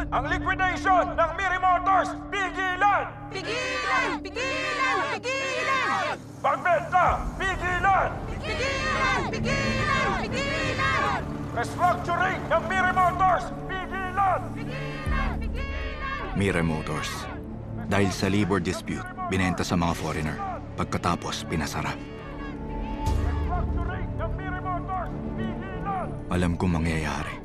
Ang liquidation ng Miri Motors, pigilan! Pigilan! Pigilan! Pigilan! Pagbenta, pigilan! Pigilan! Pigilan! Pigilan! Restructuring ng Miri Motors, pigilan! Pigilan! Pigilan! Mira Motors. Dahil sa labor dispute, binenta sa mga foreigner. Pagkatapos, pinasara. Restructuring ng Miri Motors, pigilan! Alam kong mangyayari,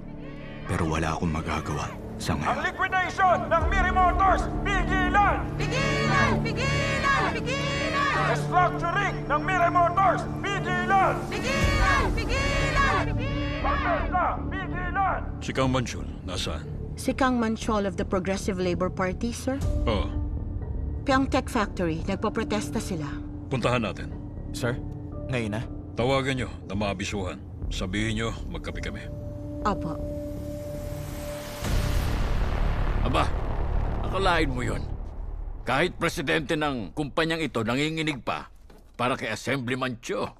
pero wala akong magagawa sa Ang ngayon. liquidation ng Miri Motors, pigilan! Pigilan! Pigilan! Pigilan! Restructuring ng Miri Motors, pigilan! Pigilan! Pigilan! Pagbenta, pigilan! Si Kang Manchol, nasaan? Si Kang Manchol of the Progressive Labor Party, sir. Oo, Pyong Tech Factory, nagpoprotesta sila. puntahan natin. Sir, ngayon na? Tawagan nyo na maabisuhan. Sabihin nyo, magkape kami. Opo. Aba, akalain mo yon. Kahit presidente ng kumpanyang ito nanginginig pa para kay Assemblyman Cho.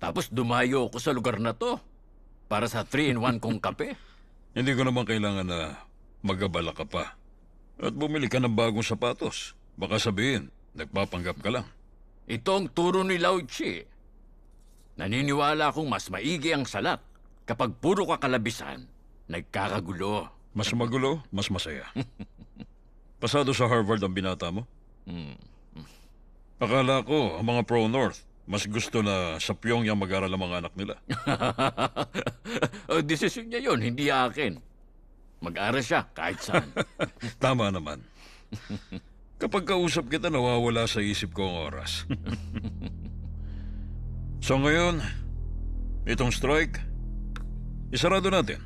Tapos dumayo ako sa lugar na to para sa 3-in-1 kong kape. Hindi ko naman kailangan na magabala ka pa. At bumili ka ng bagong sapatos. Baka sabihin, nagpapanggap ka lang. Ito ang turo ni Lao Chi. Naniniwala akong mas maigi ang salat kapag puro kakalabisan, nagkakagulo. Mas magulo, mas masaya. Pasado sa Harvard ang binata mo? Akala ko, ang mga pro-North, mas gusto na sa Pyongyang mag-aral ang mga anak nila. Desisyon niya yun, hindi akin. Mag-aral siya kahit saan. Tama naman. Kapag kausap kita, nawawala sa isip ko ang oras. So ngayon, itong strike, isarado natin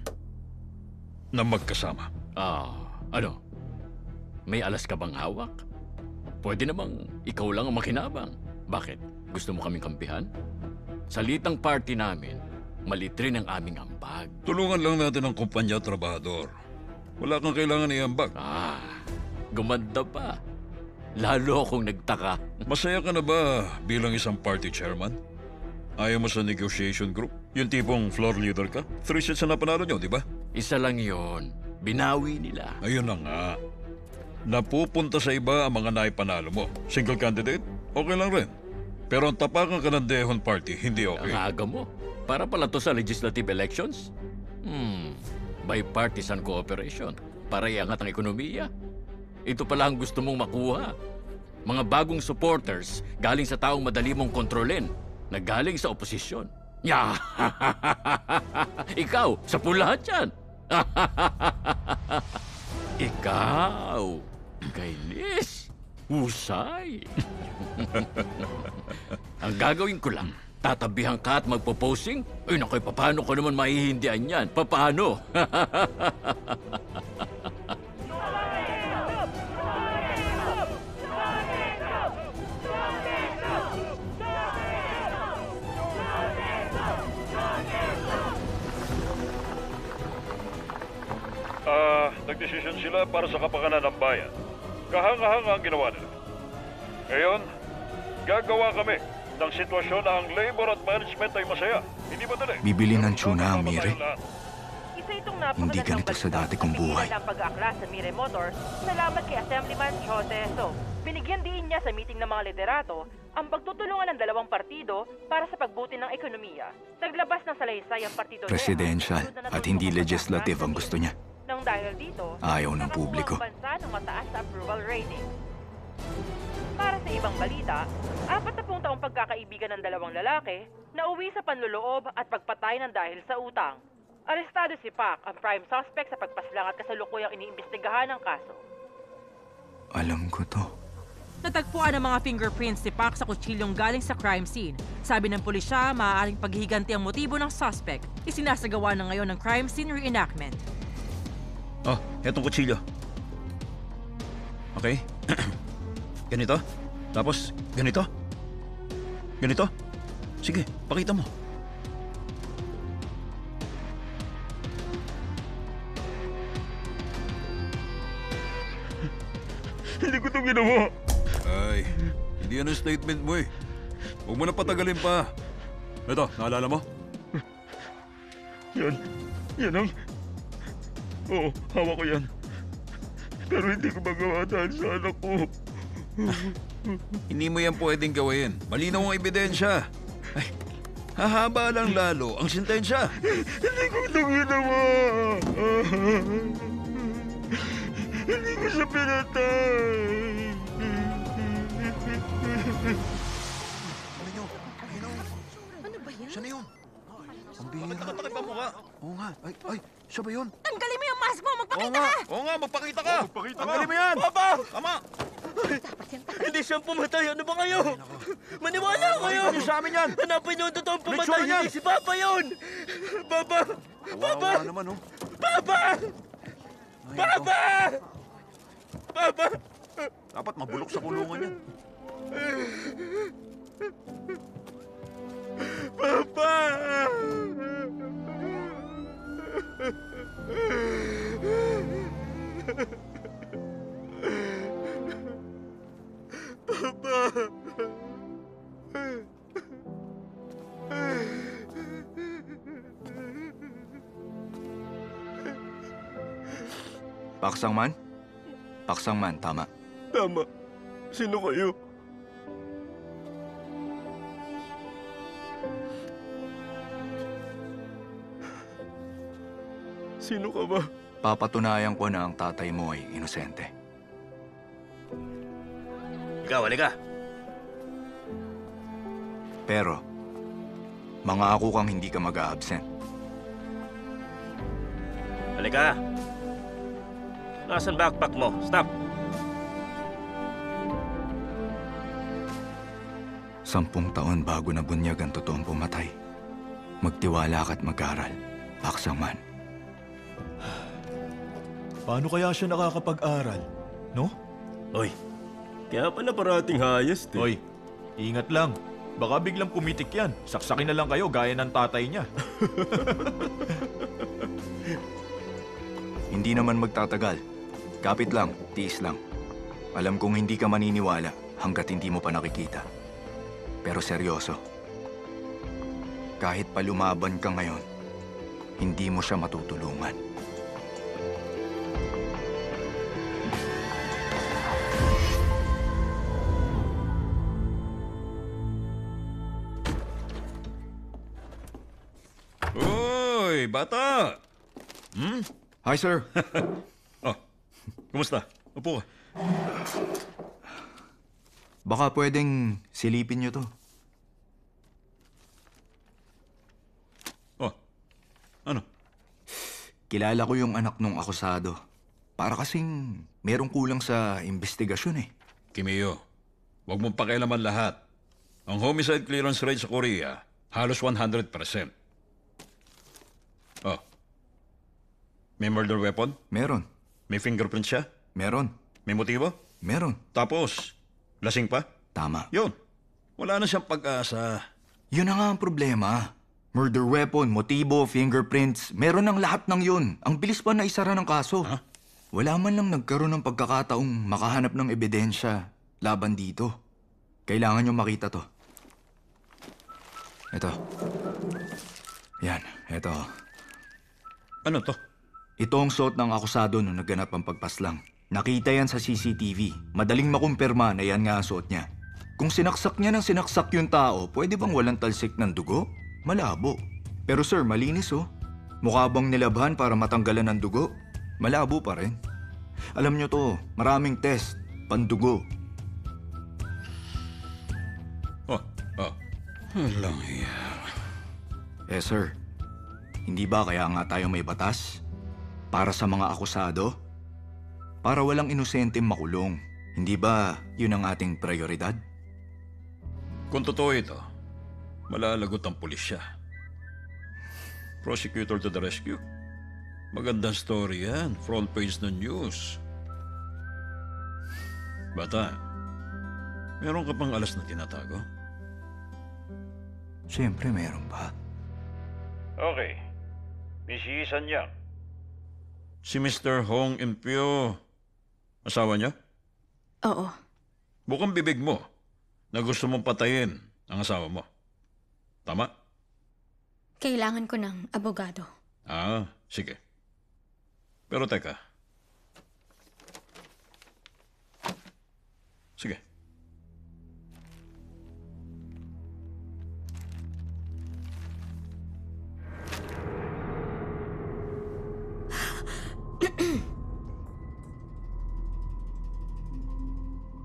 na magkasama. Ano? May alas ka bang hawak? Pwede namang ikaw lang ang makinabang. Bakit? Gusto mo kaming kampihan? Salitang party namin, malit rin ang aming ambag. Tulungan lang natin ang kumpanya at trabahador. Wala kang kailangan iambag. Gumanda pa. Lalo akong nagtaka. Masaya ka na ba bilang isang party chairman? Ayaw mo sa negotiation group? Yung tipong floor leader ka? 3 seats na napanalo nyo, di ba? Isa lang yon. Binawi nila. Ayun na nga. Napupunta sa iba ang mga naipanalo mo. Single candidate? Okay lang rin. Pero ang tapakan ka ng Dehon Party, hindi Ang okay. aga mo. Para pala to sa legislative elections? Bipartisan cooperation. Para iangat ang ekonomiya. Ito pala ang gusto mong makuha. Mga bagong supporters galing sa taong madali mong kontrolin na galing sa oposisyon. Ikaw, sa lahat yan. Ikaw, kainis, husay. Ang gagawin ko lang, tatabihan ka at magpo-posing? Ay nakoy, paano ko naman maihindihan yan? Paano? Nagdesisyon sila para sa kapakanan ng bayan. Kahanga-hanga ang ginawa nila. Ngayon, gagawa kami ng sitwasyon na ang labor at management ay masaya. Hindi ba dali? Bibili ng tuna ang Mire? Isa itong Hindi ganito sa dati kong buhay. Ang pag-aakla sa Mire Motors, salamat kay Assemblyman Cho Teso. Binigyan din niya sa meeting ng mga liderato ang pagtutulungan ng dalawang partido para sa pagbuti ng ekonomiya. Naglabas ng salaysay ang partido Presidential at hindi legislative ang gusto niya. Nang dahil dito, Ayaw ng publiko. ang bansa ng mataas sa approval rating. Para sa ibang balita, 40 taong pagkakaibigan ng dalawang lalaki na uwi sa panloloob at pagpatay ng dahil sa utang. Arestado si Pak, ang prime suspect sa pagpaslang at kasalukuyang iniimbestigahan ng kaso. Alam ko to. Natagpuan ang mga fingerprints si Pak sa kutsilyong galing sa crime scene. Sabi ng pulisya, maaaring paghihiganti ang motibo ng suspect. Isinasagawa na ngayon ng crime scene reenactment. Oh, etong kutsilyo. Okay. Ganito. Tapos, ganito. Ganito. Sige, pakita mo. Hindi ko ito ginawa. Ay, hindi yan ang statement mo eh. Huwag mo na patagalin pa. Ito, naalala mo? Yan ang... Oo, hawak ko yan. Pero hindi ko magawa dahil sa anak ko. Hindi mo yan pwedeng gawin. Malinaw ang ebidensya. Ay, hahaba lang lalo ang sentensya. Hindi ko ito ginawa. Hindi ko siya pinatay. Ano ba yan? Siya na yun. Ang bihira. Bakit nakatakip ang mukha? Oo nga. Ay, siya ba yun? Tanggalin mo yung mask mo! Oo Magpakita nga. ka! Oo nga, magpakita ka. magpakita ka. Tanggalin mo yan. Papa! Tama. Hindi siya pumatay. Ano ba kayo? Maniwala kayo! Ano sa amin yan? Hanapin yung totoong May pumatay. tsura niyan. Hindi si Papa yun! Papa! Papa! Kawawa naman, oh. Papa! Ay, Papa! Papa! Dapat mabulok sa kulungan yan. Papa! Papa! Paksangman? Paksangman, tama. Tama. Sino kayo? Sino ka ba? Papatunayan ko na ang tatay mo ay inosente. Ikaw, halika. Pero, mangako kang hindi ka mag-a-absent. Halika. Nasaan backpack mo? Stop. 10 taon bago nabunyag ang totoong pumatay. Magtiwala ka't mag-aral, Paksangman. Paano kaya siya nakakapag-aral? No? Oy, kaya pala parating hayas, Hoy, ingat lang. Baka biglang pumitik yan. Saksakin na lang kayo gaya ng tatay niya. Hindi naman magtatagal. Kapit lang, tiis lang. Alam kong hindi ka maniniwala hanggat hindi mo pa nakikita. Pero seryoso. Kahit pa lumaban ka ngayon, hindi mo siya matutulungan. Uy, bata! Hi, sir. Oh, kumusta? Upo ka. Baka pwedeng silipin niyo to. Oh, ano? Kilala ko yung anak nung akusado. Para kasing merong kulang sa investigasyon eh. Kimiyo, huwag mong pakialaman lahat. Ang homicide clearance rate sa Korea, halos 100%. Oh, may murder weapon? Meron. May fingerprint siya? Meron. May motibo? Meron. Tapos, lasing pa? Tama. Yun. Wala na siyang pag-asa. Yun na nga ang problema. Murder weapon, motibo, fingerprints, meron ng lahat ng yun. Ang bilis pa na isara ng kaso. Huh? Wala man lang nagkaroon ng pagkakataong makahanap ng ebidensya laban dito. Kailangan nyo makita to. Ito. Yan, ito. Ano to? Ito ang suot ng akusado nung naganap ang pagpaslang. Nakita yan sa CCTV. Madaling makumpirma na yan nga ang suot niya. Kung sinaksak niya ng sinaksak yung tao, pwede bang walang talsik ng dugo? Malabo. Pero sir, malinis oh. Mukha bang nilabhan para matanggalan ng dugo? Malabo pa rin. Alam nyo to, maraming test, pandugo. Oh. Walang iya. Eh sir, hindi ba kaya nga tayo may batas? Para sa mga akusado? Para walang inosenteng makulong. Hindi ba yun ang ating prioridad? Kung totoo ito, malalagot ang pulisya. Prosecutor to the rescue. Magandang story yan. Front page ng news. Bata, meron ka pang alas na tinatago? Siyempre meron pa. Okay. Miss Yisan Yang. Si Mr. Hong Impyo, asawa niya? Oo. Bukang bibig mo na gusto mong patayin ang asawa mo. Tama? Kailangan ko ng abogado. Ah, sige. Pero teka, Sige.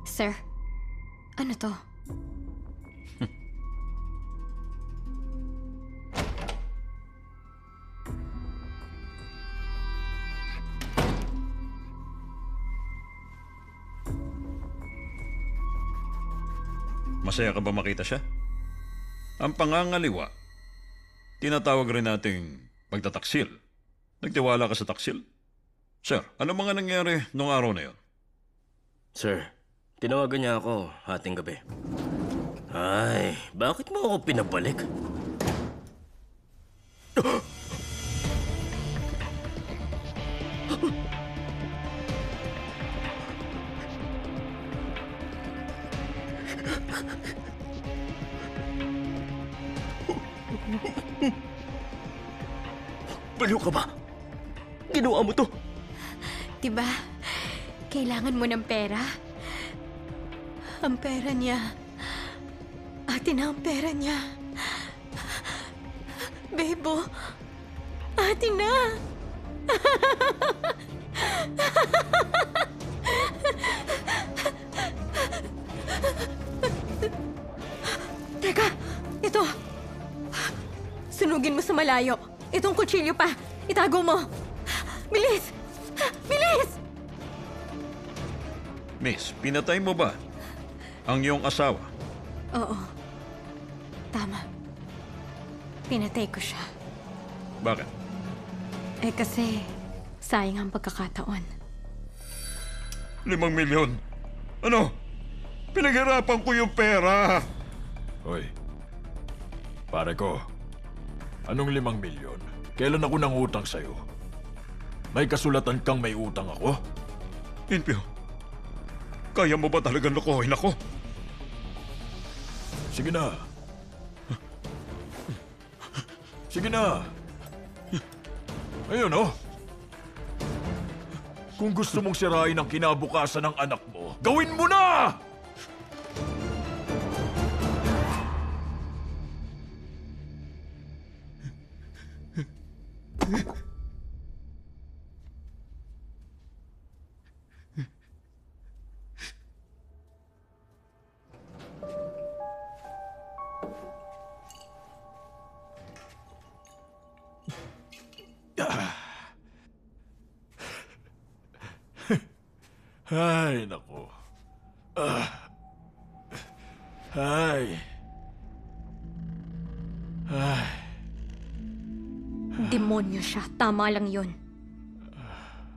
Sir, ano to? Masaya ka ba makita siya? Ang pangangaliwa, tinatawag rin nating pagtataksil. Nagtiwala ka sa taksil? Sir, ano mga nangyari nung araw na yon? Sir, tinawagan niya ako hating gabi. Ay, bakit mo ako pinabalik? Baliw ka ba? Ginawa mo to? Diba, kailangan mo ng pera? Ang pera niya. Atin na ang pera niya. Bebo, atin na. Teka, ito. Sunugin mo sa malayo. Itong kutsilyo pa. Itago mo. Bilis! Bilis! Miss, pinatay mo ba ang iyong asawa? Oo. Tama. Pinatay ko siya. Bakit? Eh kasi, sayang ang pagkakataon. 5 milyon? Ano? Pinaghirapan ko yung pera. Hoy, pare ko, anong 5 milyon? Kailan ako nang utang sa'yo? May kasulatan kang may utang ako? Inpyo, kaya mo ba talagang lokohin ako? Sige na. Sige na. Ayun, oh. Kung gusto mong sirain ang kinabukasan ng anak mo, gawin mo na! Ay, nako. Ay. Ay. Demonyo siya. Tama lang yun.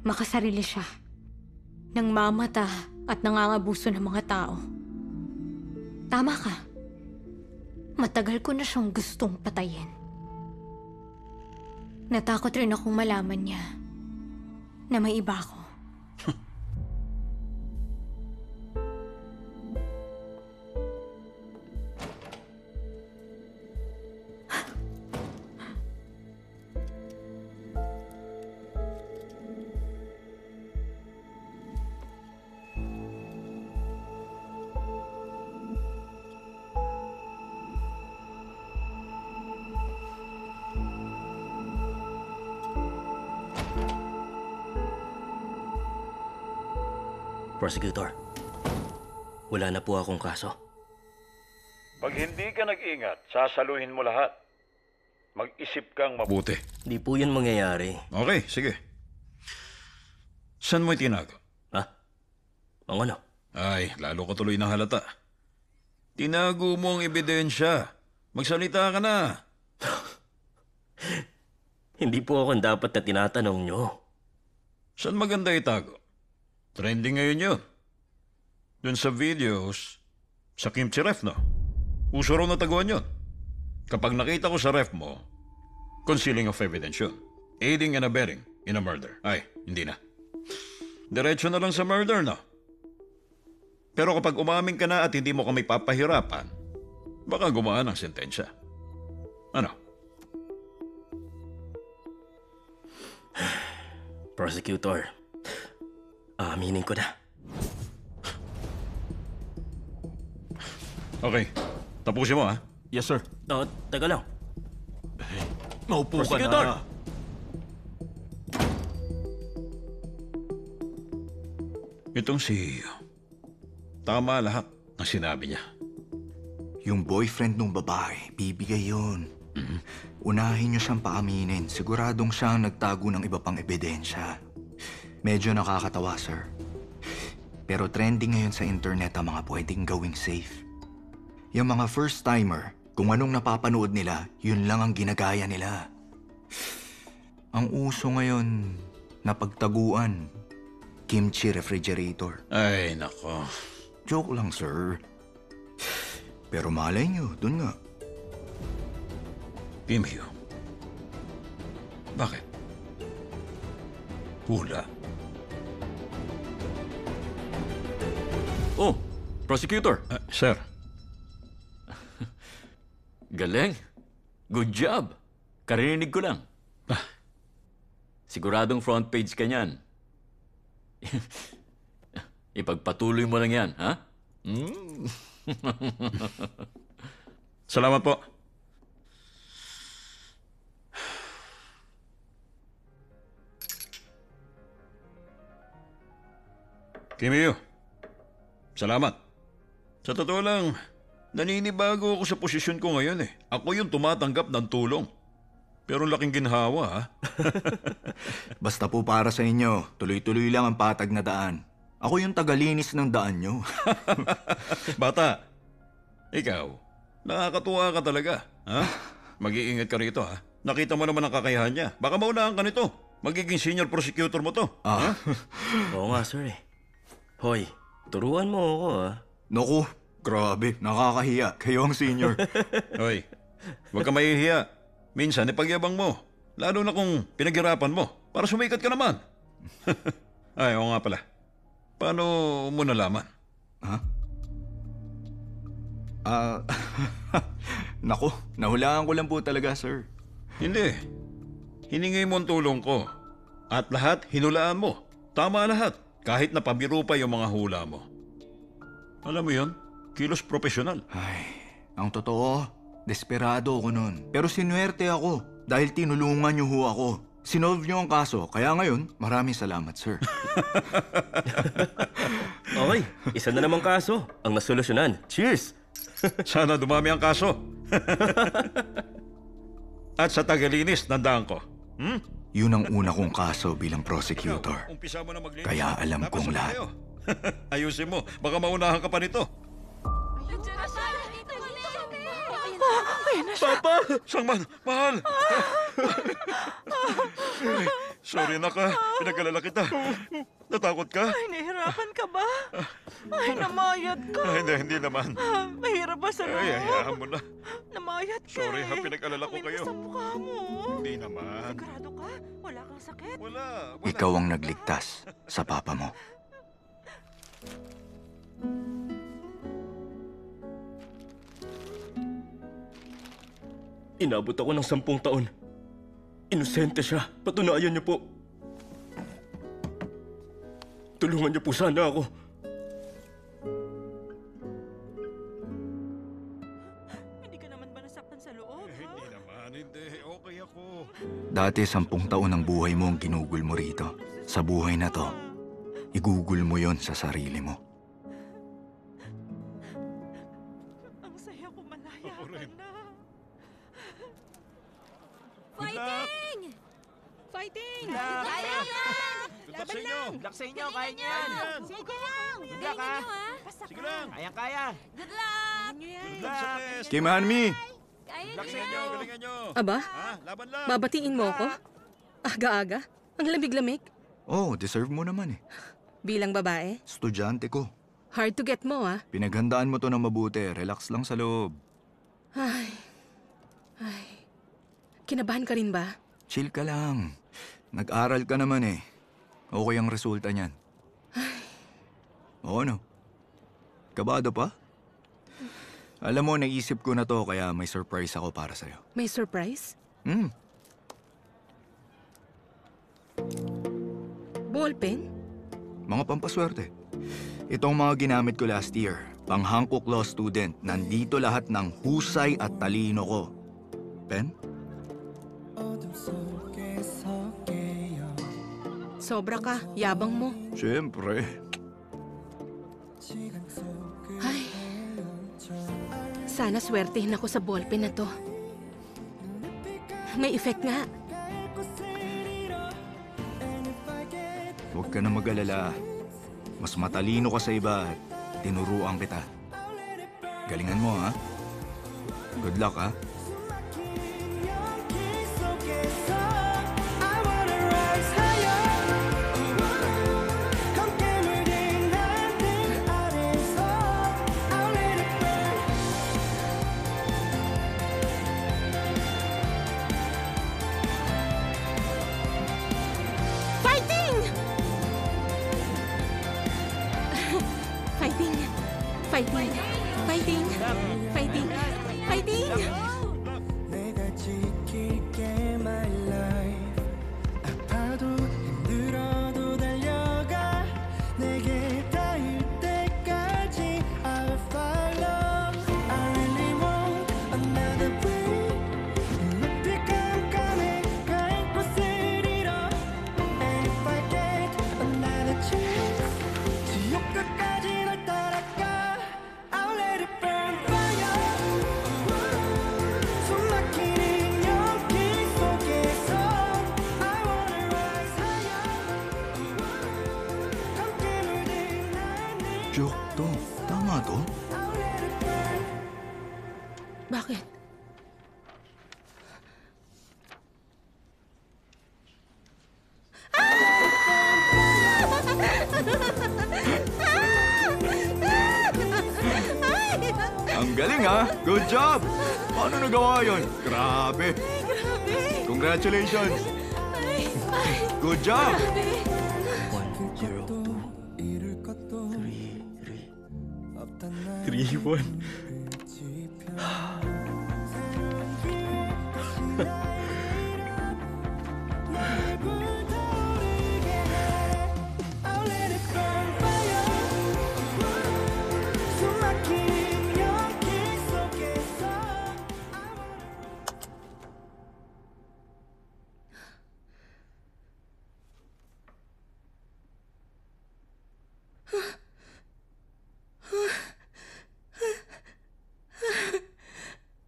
Makasarili siya. Nang mamata at nangangabuso ng mga tao. Tama ka. Matagal ko na siyang gustong patayin. Natakot rin akong malaman niya na may iba ako. Prosecutor, wala na po akong kaso. Pag hindi ka nag-ingat, sasaluhin mo lahat. Mag-isip kang mabuti. Di po yun mangyayari. Okay, sige. Saan mo itinago? Ha? Ang ano? Ay, lalo ka tuloy ng halata. Tinago mo ang ebidensya. Magsalita ka na. Hindi po ako ang dapat na tinatanong nyo. Saan maganda itago? Trending ngayon yun. Dun sa videos, sa kimchi ref, no? Uso raw na taguan yun. Kapag nakita ko sa ref mo, concealing of evidence yun. Aiding and abetting in a murder. Ay, hindi na. Diretso na lang sa murder, no? Pero kapag umamin ka na at hindi mo kami papahirapan, baka gumaan ang sentensya. Ano? Prosecutor, aminin ko na. Okay. Tapusin mo, ha? Yes, sir. Teka lang. Maupo ka Prosecutor! na. Itong si... Tama lahat ng sinabi niya. Yung boyfriend ng babae, bibigay yun. Unahin niyo siyang paaminin. Siguradong siya ang nagtago ng iba pang ebidensya. Medyo nakakatawa, sir. Pero trending ngayon sa internet ang mga pwedeng gawing safe. Yung mga first-timer, kung anong napapanood nila, yun lang ang ginagaya nila. Ang uso ngayon, napagtaguan, kimchi refrigerator. Ay, nako. Joke lang, sir. Pero malay nyo, dun nga. Pimio. Bakit? Hula. Oh, prosecutor. Sir. Galing. Good job. Karinig ko lang. Siguradong front page ka niyan. Ipagpatuloy mo lang yan, ha? Salamat po. Kimio, salamat. Sa totoo lang, naninibago ako sa posisyon ko ngayon eh. Ako yung tumatanggap ng tulong. Pero laking ginhawa, ha? Basta po para sa inyo, tuloy-tuloy lang ang patag na daan. Ako yung tagalinis ng daan nyo. Bata, ikaw, nakakatuwa ka talaga, ha? Mag-iingat ka rito, ha? Nakita mo naman ang kakayahan niya. Baka maunahan ka nito. Magiging senior prosecutor mo to. Ha? Oo nga, sir eh. Hoy, turuan mo ako, ha? Naku, grabe, nakakahiya. Kayo ang senior. Hoy, huwag ka mahihiya. Minsan, ipagyabang mo. Lalo na kung pinaghirapan mo para sumikat ka naman. Ay, oo nga pala. Paano mo nalaman? Ha? Naku, nahulaan ko lang po talaga, sir. Hindi. Hiningi mo ang tulong ko. At lahat, hinulaan mo. Tama lahat. Kahit na pabiro pa yung mga hula mo. Alam mo yun? Kilos profesional. Ay, ang totoo, desperado ako nun. Pero sinuwerte ako dahil tinulungan niyo ho ako. Sinolve niyo ang kaso, kaya ngayon, maraming salamat, sir. Okay, isa na namang kaso ang nasolusyonan. Cheers! Sana dumami ang kaso. At sa tagalinis, nandaan ko. Yun ang una kong kaso bilang prosecutor. Umpisa mo na maglinis. Kaya alam kong Napasok lahat. tayo. Ayusin mo. Baka maunahan ka pa nito. Papa! Sangman, mahal! Sorry na ka. Pinag-alala kita. Natakot ka? Ay, nahihirapan ka ba? Ay, namayat ka. Hindi naman. Mahirap ba sa loob? Ay, hayaan mo na. Namayat ka Sorry ha, eh. pinag-alala ko kayo. Sa mukha mo. Hindi naman. Sigurado ka? Wala kang sakit? Wala. Ikaw ang nagligtas sa papa mo. Inabot ako ng 10 taon. Inosente siya. Patunayan niyo po. Tulungan niyo po sana ako. Hindi ka naman ba nasaktan sa loob, ha? Hindi naman. Hindi. Okay ako. Dati 10 taon ng buhay mo ang ginugol mo rito. Sa buhay na to, igugol mo yon sa sarili mo. Ang saya ko malaya ka na. Fighting! Fighting! Kaya yan! Good luck sa inyo. Good luck sa inyo, kaya niyan! Sige lang! Good luck, ha? Sige lang. Kaya-kaya! Good luck! Good luck sa test. Kim Hanmi! Kaya Good luck sa inyo. Galingan nyo. Aba, Ha? Laban lang. babatiin mo ako? Aga-aga? Ang lamig-lamig? Oh, deserve mo naman eh. Bilang babae? Estudyante ko. Hard to get mo, ah. Pinaghandaan mo to ng mabuti. Relax lang sa loob. Ay. Kinabahan ka rin ba? Chill ka lang. Nag-aral ka naman eh. Okay ang resulta niyan. Oo, no? Kabado pa? Alam mo, naisip ko na to kaya may surprise ako para sa'yo. May surprise? Ballpen? Mga pampaswerte. Itong mga ginamit ko last year. pang-Hankook Law student, nandito lahat ng husay at talino ko. Pen? Sobra ka, yabang mo. Siyempre. Ay, sana swertehin ako sa ballpen na to. May effect nga. Huwag ka na mag-alala. Mas matalino ka sa iba at tinuruan kita. Galingan mo, ha? Good luck, ha? Fighting! Fighting! Fighting! Fighting! Fighting! Fighting! 내가 지킬게 my life 아파도 힘들어도 달려가 내게 닿을 때까지 I will follow I really want another breath 눈빛 깜깜해 갈 곳을 잃어 And if I get another chance 지옥 끝까지 널 따라가 I'll let it burn fire 숨 막히는 연기 속에서 I wanna rise higher 함께 물든 하늘 Joke to. Tama to? I'll let it burn Bakit? Ang galing, ha? Good job! Paano nagawa yun? Grabe! Grabe! Congratulations! Good job! 이룰 것도 3-1. I'll let it burn fire 숨 막히는 연기 속에서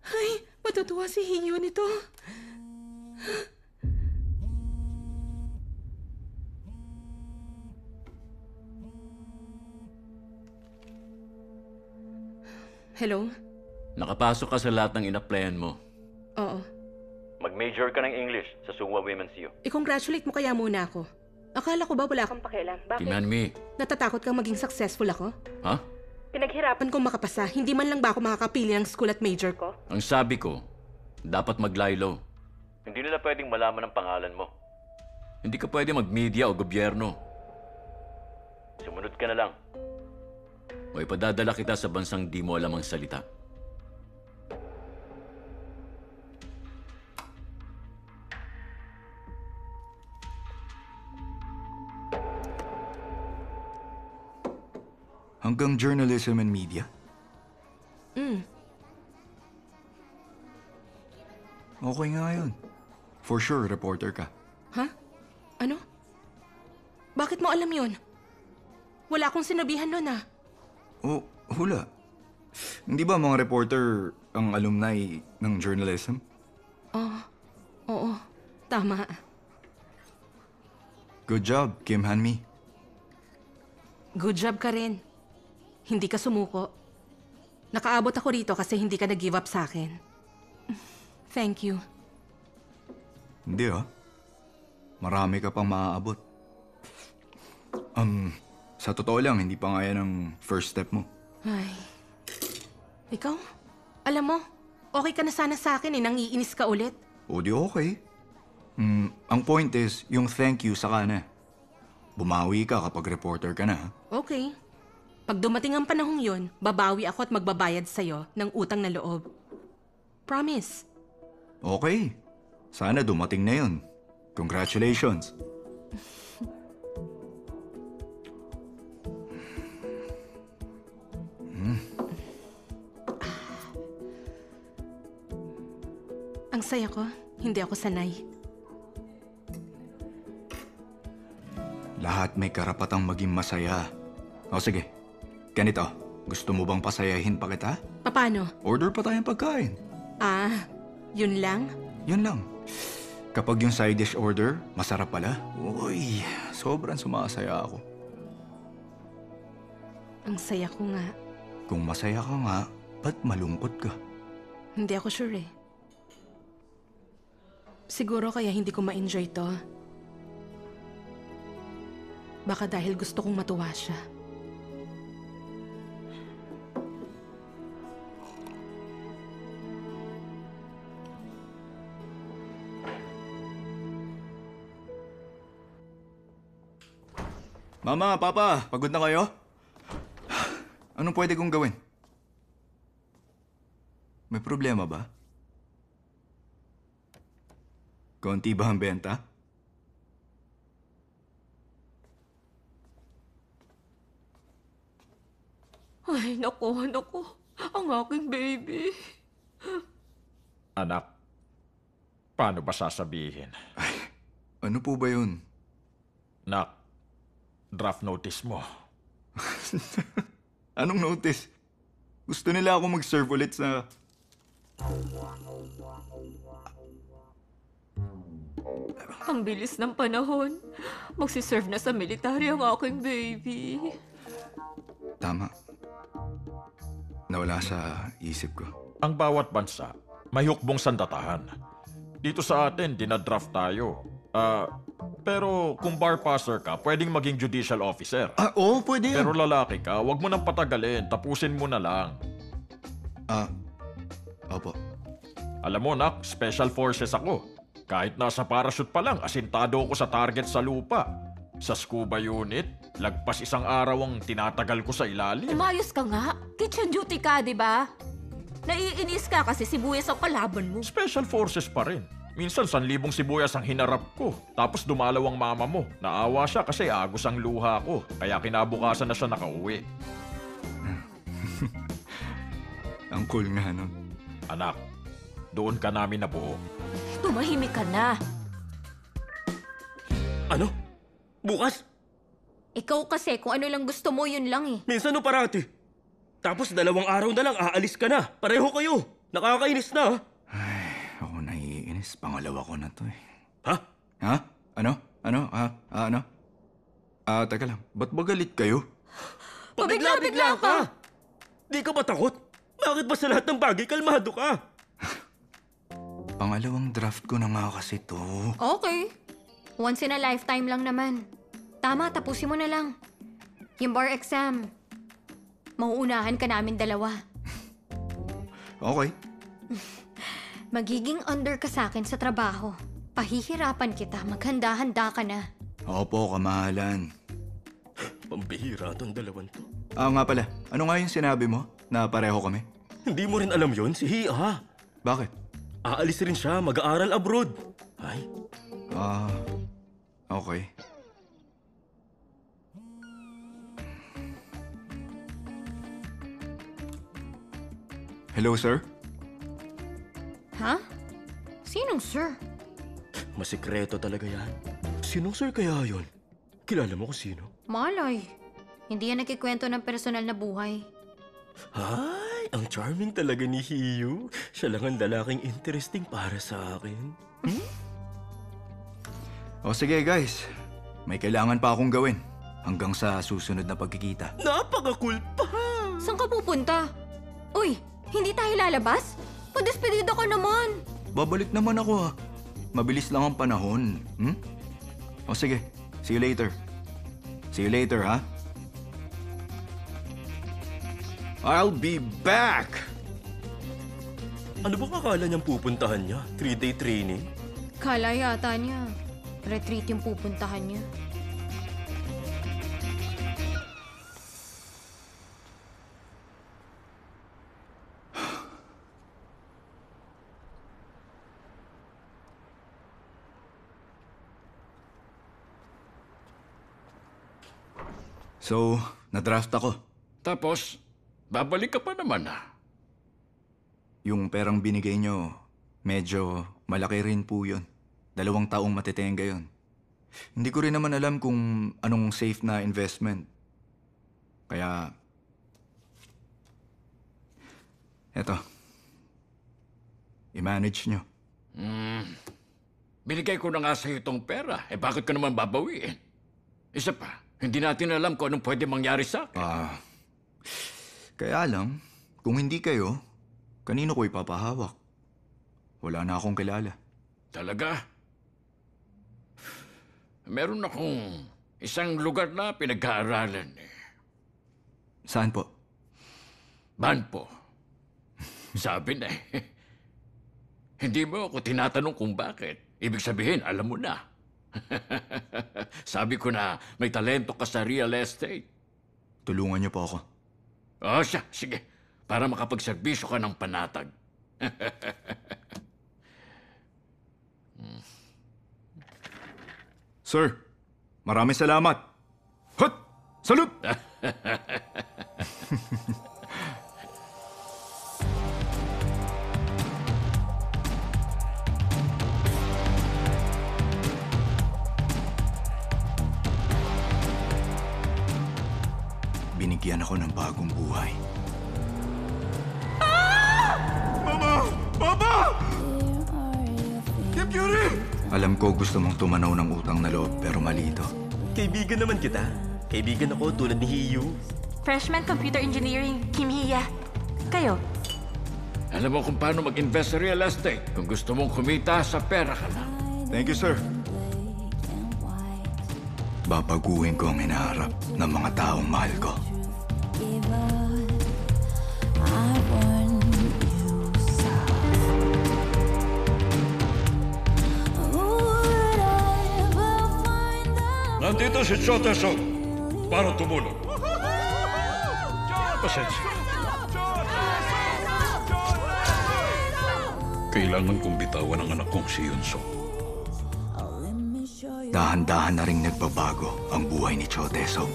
Ay, matutuwa si Hiyo nito. Hello? Nakapasok ka sa lahat ng inaplayan mo. Oo. Mag-major ka ng English sa Sungwa Women's U. I-congratulate mo kaya muna ako. Akala ko ba wala kang pakialam? Kim Han-mi. Natatakot kang maging successful ako? Ha? Pinaghirapan kong makapasa. Hindi man lang ba ako makakapili ng school at major ko? Ang sabi ko, dapat mag-lie-low. Hindi nila pwedeng malaman ang pangalan mo. Hindi ka pwede mag-media o gobyerno. Sumunod ka na lang. O ipadadala kita sa bansang di mo alam ang salita. Hanggang journalism and media? Okay nga yun. For sure, reporter ka. Ha? Ano? Bakit mo alam yun? Wala akong sinabihan nun ah. Oh, hula. Hindi ba mga reporter ang alumni ng journalism? Oo. Tama. Good job, Kim Han-mi. Good job ka rin. Hindi ka sumuko. Nakaabot ako rito kasi hindi ka nag-give up sa akin. Thank you. Hindi ah. Marami ka pang maaabot. Sa totoo lang, hindi pa nga yan ang first step mo. Ay. Ikaw? Alam mo, okay ka na sana sa akin nang iinis ka ulit. O di okay. Ang point is, yung thank you sa na. Bumawi ka kapag reporter ka na. Okay. Pag dumating ang panahong yon, babawi ako at magbabayad sa'yo ng utang na loob. Promise. Okay. Sana dumating na yun. Congratulations. Ang saya ko. Hindi ako sanay. Lahat may karapatang maging masaya. O sige, ganito. Gusto mo bang pasayahin pa kita? Paano? Order pa tayong pagkain. Yun lang? Yun lang. Kapag yung side dish order, masarap pala. Uy, sobrang sumasaya ako. Ang saya ko nga. Kung masaya ka nga, ba't malungkot ka? Hindi ako sure eh. Siguro kaya hindi ko ma-enjoy to. Baka dahil gusto kong matuwa siya. Mama, Papa, pagod na kayo? Anong pwede kong gawin? May problema ba? Konti ba ang benta? Ay, naku. Ang aking baby. Anak, paano ba sasabihin? Ano po ba yun? Nak, draft notice mo. Anong notice? Gusto nila ako mag-serve ulit sa... Ang bilis ng panahon. Magsiserve na sa military ang aking baby. Tama. Nawala sa isip ko. Ang bawat bansa, may hukbong sandatahan. Dito sa atin, dinadraft tayo. Pero kung bar passer ka, pwedeng maging judicial officer. Oo, pwede yan. Pero lalaki ka, wag mo nang patagalin. Tapusin mo na lang. Opo. Alam mo, nak, special forces ako. Kahit nasa parachute pa lang, asintado ako sa target sa lupa. Sa scuba unit, lagpas isang araw ang tinatagal ko sa ilalim. Umayos ka nga. Kitchen duty ka, di ba? Naiinis ka kasi sibuyas ang kalaban mo. Special forces pa rin. Minsan, 1,000 sibuyas ang hinarap ko. Tapos dumalaw ang mama mo. Naawa siya kasi agos ang luha ko. Kaya kinabukasan na siya nakauwi. Ang cool nga nun. Anak, doon ka namin nabuo. Tumahimik ka na. Ano? Bukas? Ikaw kasi, kung ano lang gusto mo, yun lang eh. Minsan o parati. Tapos 2 araw na lang, aalis ka na. Pareho kayo. Nakakainis na. Ako naiinis. Pangalawa ko na to eh. Ha? Ha? Ano? Ano? Teka lang. Ba't ba galit kayo? Pabigla-bigla ka! Di ka ba takot? Bakit ba sa lahat ng bagay kalmado ka? Pangalawang draft ko na nga kasi to. Okay. Once in a lifetime lang naman. Tama, tapusin mo na lang. Yung bar exam, mauunahan ka namin dalawa. Okay. Magiging under ka sa akin sa trabaho. Pahihirapan kita, maghanda-handa ka na. Opo, kamahalan. Pambihira tong dalawan to. Nga pala. Ano nga yung sinabi mo na pareho kami? Hindi mo rin alam yon si Hia. Bakit? Aalis rin siya, mag-aaral abroad. Ay. Okay. Hello, sir? Ha? Sinong sir? Masikreto talaga yan. Sinong sir kaya yon? Kilala mo kung sino? Malay. Hindi yan nagkikwento ng personal na buhay. Ay, ang charming talaga ni Hiyu. Siya lang ang lalaking interesting para sa akin. O sige, guys. May kailangan pa akong gawin. Hanggang sa susunod na pagkikita. Napaka-cool pa! Saan ka pupunta? Uy, hindi tayo lalabas? Padespedida ka naman. Babalik naman ako ha. Mabilis lang ang panahon. O sige, see you later. See you later, ha? I'll be back! Ano ba kakala niyang pupuntahan niya? 3-day training? Kala yata niya. Retreat yung pupuntahan niya. So, na-draft ako. Tapos, babalik ka pa naman ah. Yung perang binigay nyo, Medyo malaki rin po yun. 2 taong matitenga yun. Hindi ko rin naman alam kung anong safe na investment. Kaya... Eto. I-manage nyo. Binigay ko na nga sa'yo itong pera. Bakit ka naman babawiin? Isa pa, hindi natin alam kung anong pwede mangyari sa akin. Kaya lang, kung hindi kayo, kanino ko ipapahawak? Wala na akong kilala. Talaga? Meron akong isang lugar na pinag-aaralan eh. Saan po? Banpo. Sabi na eh. Hindi mo ako tinatanong kung bakit. Ibig sabihin, alam mo na. Sabi ko na may talento ka sa real estate. Tulungan niyo po ako. Siya. Sige. Para makapagserbisyo ka ng panatag. Sir, maraming salamat. Hut! Salute! Binigyan ako ng bagong buhay. Mama! Papa! Kim Yuri! Alam ko gusto mong tumanaw ng utang na loob pero mali ito. Kaibigan naman kita. Kaibigan ako tulad ni Hiyu. Freshman Computer Engineering, Kim Hia. Kayo? Alam mo kung paano mag-invest sa real estate. Kung gusto mong kumita, sa pera ka lang. Thank you, sir. Babaguhin ko ang hinaharap ng mga taong mahal ko. Nandito si Chote Song para tumulong. Pasensya. Kailangan kong bitawan ang anak kong si Yunso. Dahan-dahan na ring nagbabago ang buhay ni Choteso.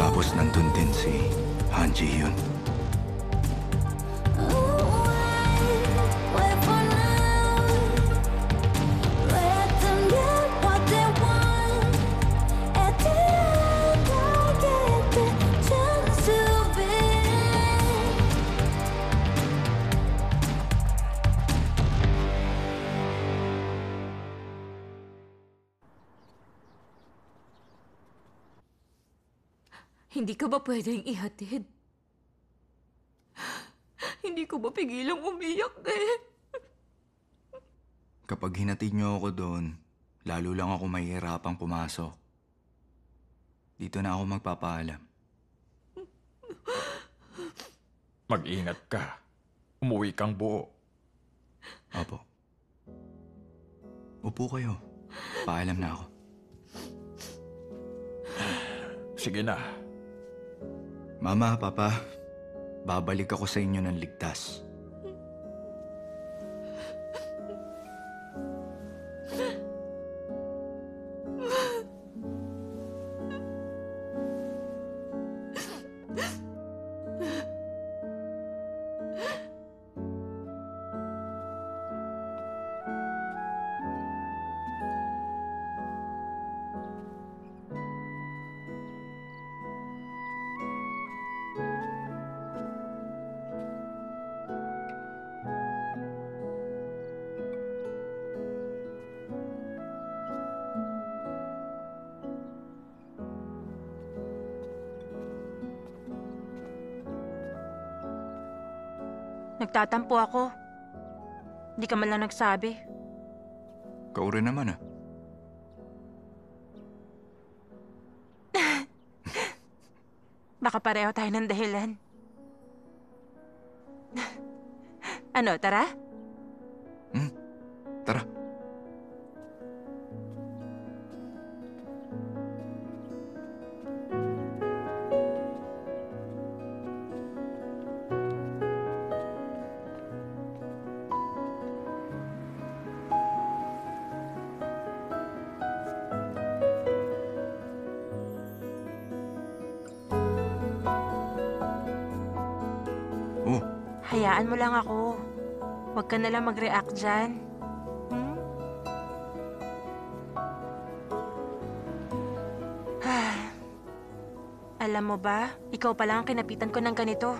Tapos nandun din si Han Ji-hyun. Hindi ka ba pwedeng ihatid? Hindi ko mapigilang umiyak eh. Kapag hinatid niyo ako doon, lalo lang ako mahihirapang pumasok. Dito na ako magpapaalam. Mag-ingat ka. Umuwi kang buo. Opo. Upo kayo. Paalam na ako. Sige na. Mama, Papa, babalik ako sa inyo ng ligtas. Nagtatampo ako. Hindi ka man lang nagsabi. Ikaw rin naman, ah. Baka pareho tayo ng dahilan. Ano, tara? Tara. Hayaan mo lang ako. Huwag ka nalang mag-react dyan. Hmm? Alam mo ba, ikaw pa lang ang kinapitan ko ng ganito.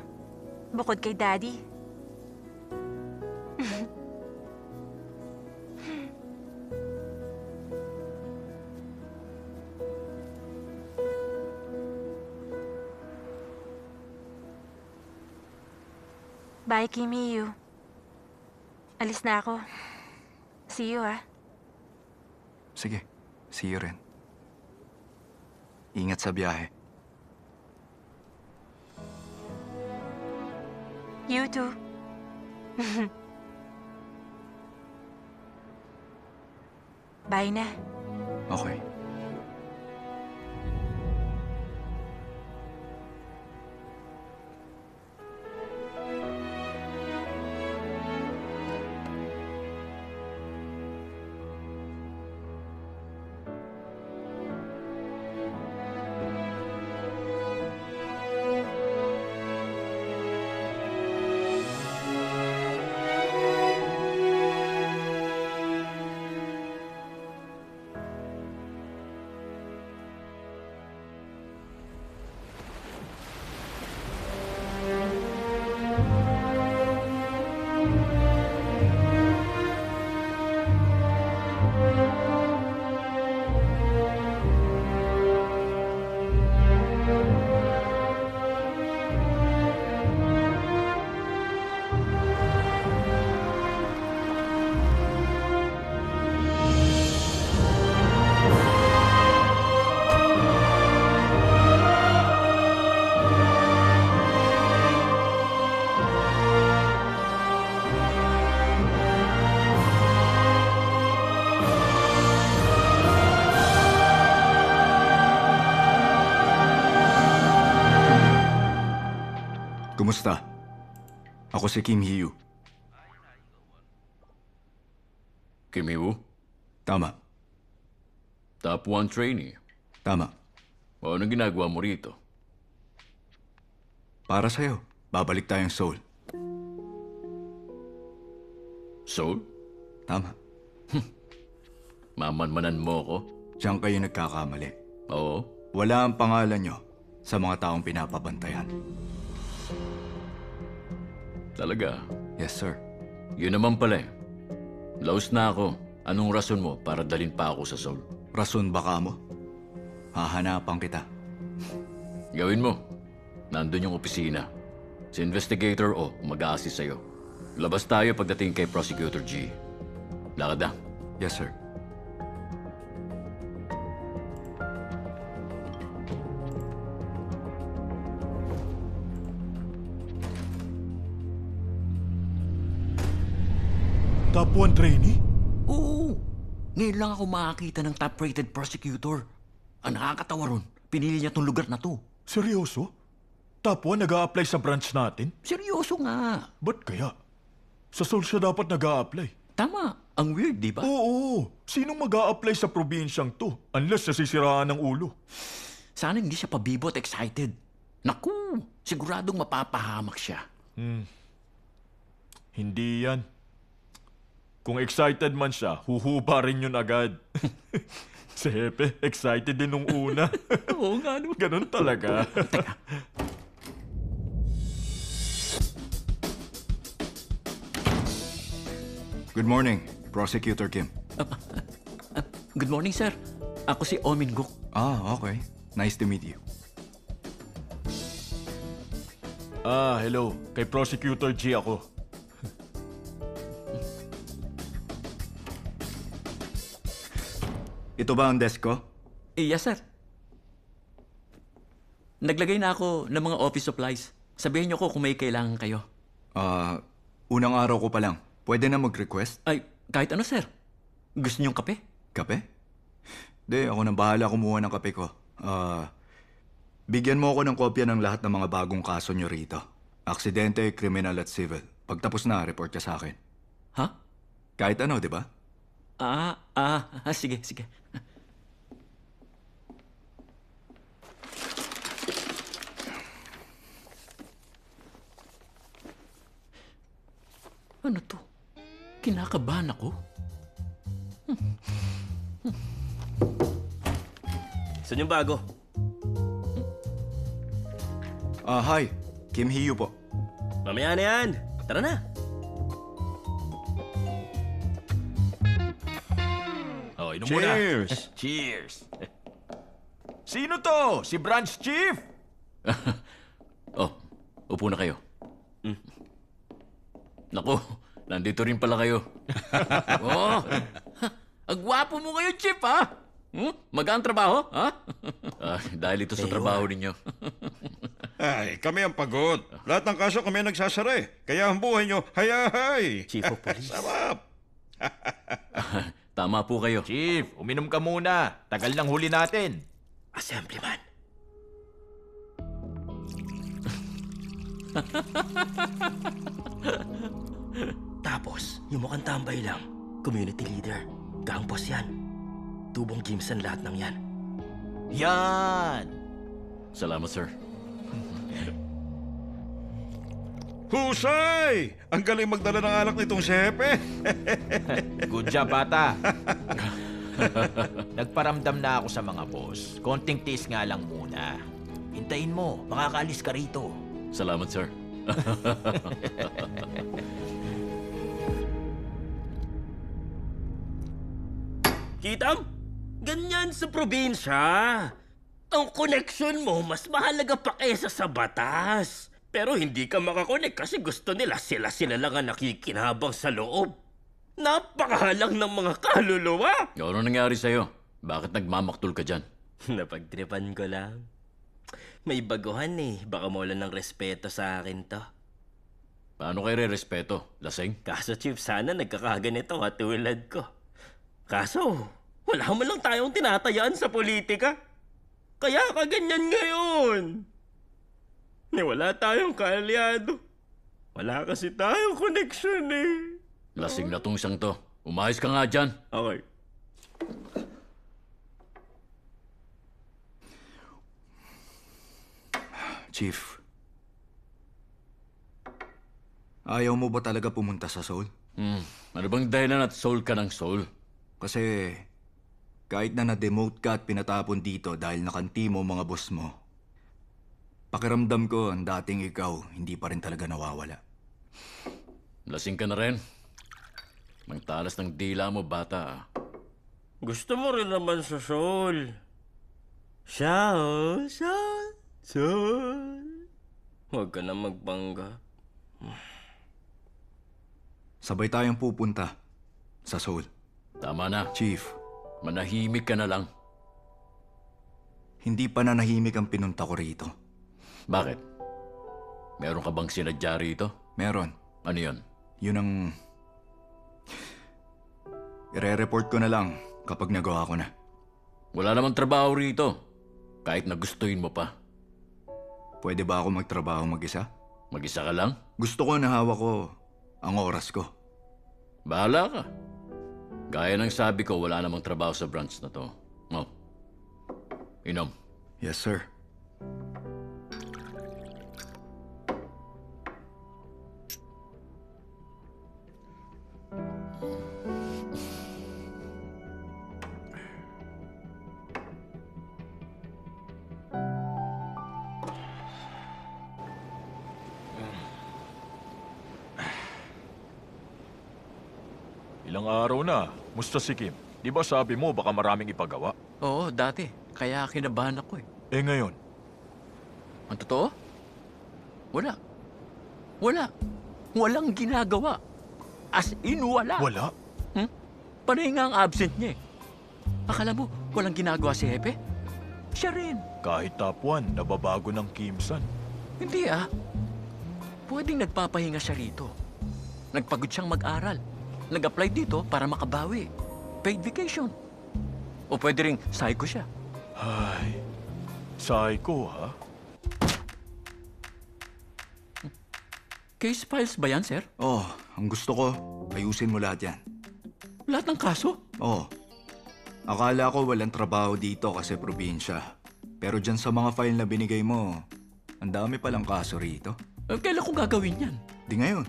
Bukod kay Daddy. Bye, Kimi Yu. Alis na ako. See you, ah. Sige, see you rin. Ingat sa biyahe. You too. Bye na. Okay. Kumusta? Ako si Kim Hee-yu. Kimi Wu? Tama. Top 1 trainee. Tama. O anong ginagawa mo rito? Para sa'yo. Babalik tayong Seoul. Seoul? Tama. Mamanmanan mo ako? Diyan kayo nagkakamali. Oo. Wala ang pangalan nyo sa mga taong pinapabantayan. Talaga? Yes, sir. Yun naman pala eh. Laos na ako. Anong rason mo para dalhin pa ako sa Seoul? Rason baka mo? Hahanapan kita. Gawin mo. Nandun yung opisina. Si investigator O mag-a-assist sa'yo. Labas tayo pagdating kay Prosecutor G. Lakad na. Yes, sir. Top 1 trainee? Oo. Ngayon lang ako makakita ng top-rated prosecutor. Ang nakakatawa ron, pinili niya tong lugar na to. Seryoso? Top 1 nag-a-apply sa branch natin? Seryoso nga. Ba't kaya? Sa Seoul siya dapat nag-a-apply. Tama. Ang weird, di ba? Oo. Sinong mag-a-apply sa probinsyang to? Unless nasisiraan ng ulo. Sana hindi siya pabibot excited. Naku, siguradong mapapahamak siya. Hindi yan. Kung excited man siya, huhuba rin yun agad. Si Hepe, excited din nung una. Oo nga, no? Ganun talaga. Good morning, Prosecutor Kim. Good morning, sir. Ako si Omin Guk. Ah, okay. Nice to meet you. Hello. Kay Prosecutor G ako. Ito ba ang desk ko? Yes, sir. Naglagay na ako ng mga office supplies. Sabihin niyo ko kung may kailangan kayo. Unang araw ko pa lang. Pwede na mag-request? Ay, kahit ano, sir. Gusto niyong kape? Kape? Di, ako nang bahala kumuha ng kape ko. Bigyan mo ako ng kopya ng lahat ng mga bagong kaso niyo rito. Aksidente, kriminal at civil. Pagtapos na, report ka sa akin. Ha? Kahit ano, di ba? Sige, sige. Ano to? Kinakabahan ako. Saan yung bago? Hi. Kim Hee-yu po. Mamaya na yan. Tara na. Oh, inom muna. Cheers! Cheers! Sino to? Si Branch Chief? Oh, upo na kayo. Naku, nandito rin pala kayo. Oh, ang gwapo mo ngayon, Chief, ha? Magaan trabaho, ha? Dahil ito sa trabaho ninyo. Ay, kami ang pagod. Lahat ng kaso kami ang nagsasara eh. Kaya ang buhay nyo, hayahay! Chief of Police. Sarap! Tama po kayo. Chief, uminom ka muna. Tagal ng huli natin. Assemblyman. Tapos, yung mukhang tambay lang. Community leader. Gang boss yan. Tubong Kimsan lahat ng yan. Yan! Salamat, sir. Husay! Ang galing magdala ng alak nitong si Hepe. Good job, bata. Nagparamdam na ako sa mga boss. Konting tiis nga lang muna. Hintayin mo, makakaalis ka rito. Salamat, sir. Kitam? Ganyan sa probinsya. Ang connection mo mas mahalaga pa kaysa sa batas. Pero hindi ka makakonek kasi gusto nila sila lang ang nakikinabang sa loob. Napakahalang ng mga kaluluwa. Ano nangyari sa'yo? Bakit nagmamaktul ka dyan? Napagtripan ko lang. May baguhan eh. Baka mawala ng respeto sa akin to. Paano kayo re-respeto? Lasing? Kaso Chief, sana nagkakaganito katulad ko. Kaso, wala man lang tayong tinatayaan sa politika. Kaya kaganyan ngayon. Wala tayong kaalyado. Wala kasi tayong connection eh. Lasing na tong isang to. Umayos ka nga dyan. Okay. Chief. Ayaw mo ba talaga pumunta sa Seoul? Ano bang dahilan at soul ka ng soul? Kasi kahit na na-demote ka at pinatapon dito dahil nakanti mo mga boss mo, pakiramdam ko ang dating ikaw hindi pa rin talaga nawawala. Lasing ka na rin. Mangtalas ng dila mo, bata. Gusto mo rin naman sa Seoul. Siya, oh. Seoul. Huwag ka na magbangga. Sabay tayong pupunta sa Seoul. Tama na. Chief. Manahimik ka na lang. Hindi pa nanahimik ang pinunta ko rito. Bakit? Meron ka bang sinadya rito? Meron. Ano yun? Yun ang... Ire-report ko na lang kapag nagawa ko na. Wala namang trabaho rito. Kahit na gustuin mo pa. Pwede ba ako magtrabaho mag-isa? Mag-isa ka lang? Gusto ko na hawak ko ang oras ko. Bahala ka. Gaya ng sabi ko, wala namang trabaho sa branch na to. Oh. Inom. Yes, sir. Ilang araw na. Musta si Kim? Di ba sabi mo baka maraming ipagawa? Oo, dati. Kaya kinabahan ako eh. Eh ngayon? Ang totoo? Wala. Wala. Walang ginagawa. As in, wala. Wala? Panay nga ang absent niya eh. Akala mo, walang ginagawa si Hepe? Siya rin. Kahit top 1, nababago ng Kimsan. Hindi ah. Pwedeng nagpapahinga siya rito. Nagpagod siyang mag-aral. Nag-apply dito para makabawi. Paid vacation. O pwede ring psycho siya. Ay, psycho ha? Case files ba yan, sir? Oh, ang gusto ko, ayusin mo lahat yan. Lahat ng kaso? Oh, akala ko walang trabaho dito kasi probinsya. Pero dyan sa mga file na binigay mo, ang dami palang kaso rito. Kailan ko gagawin yan? Di ngayon,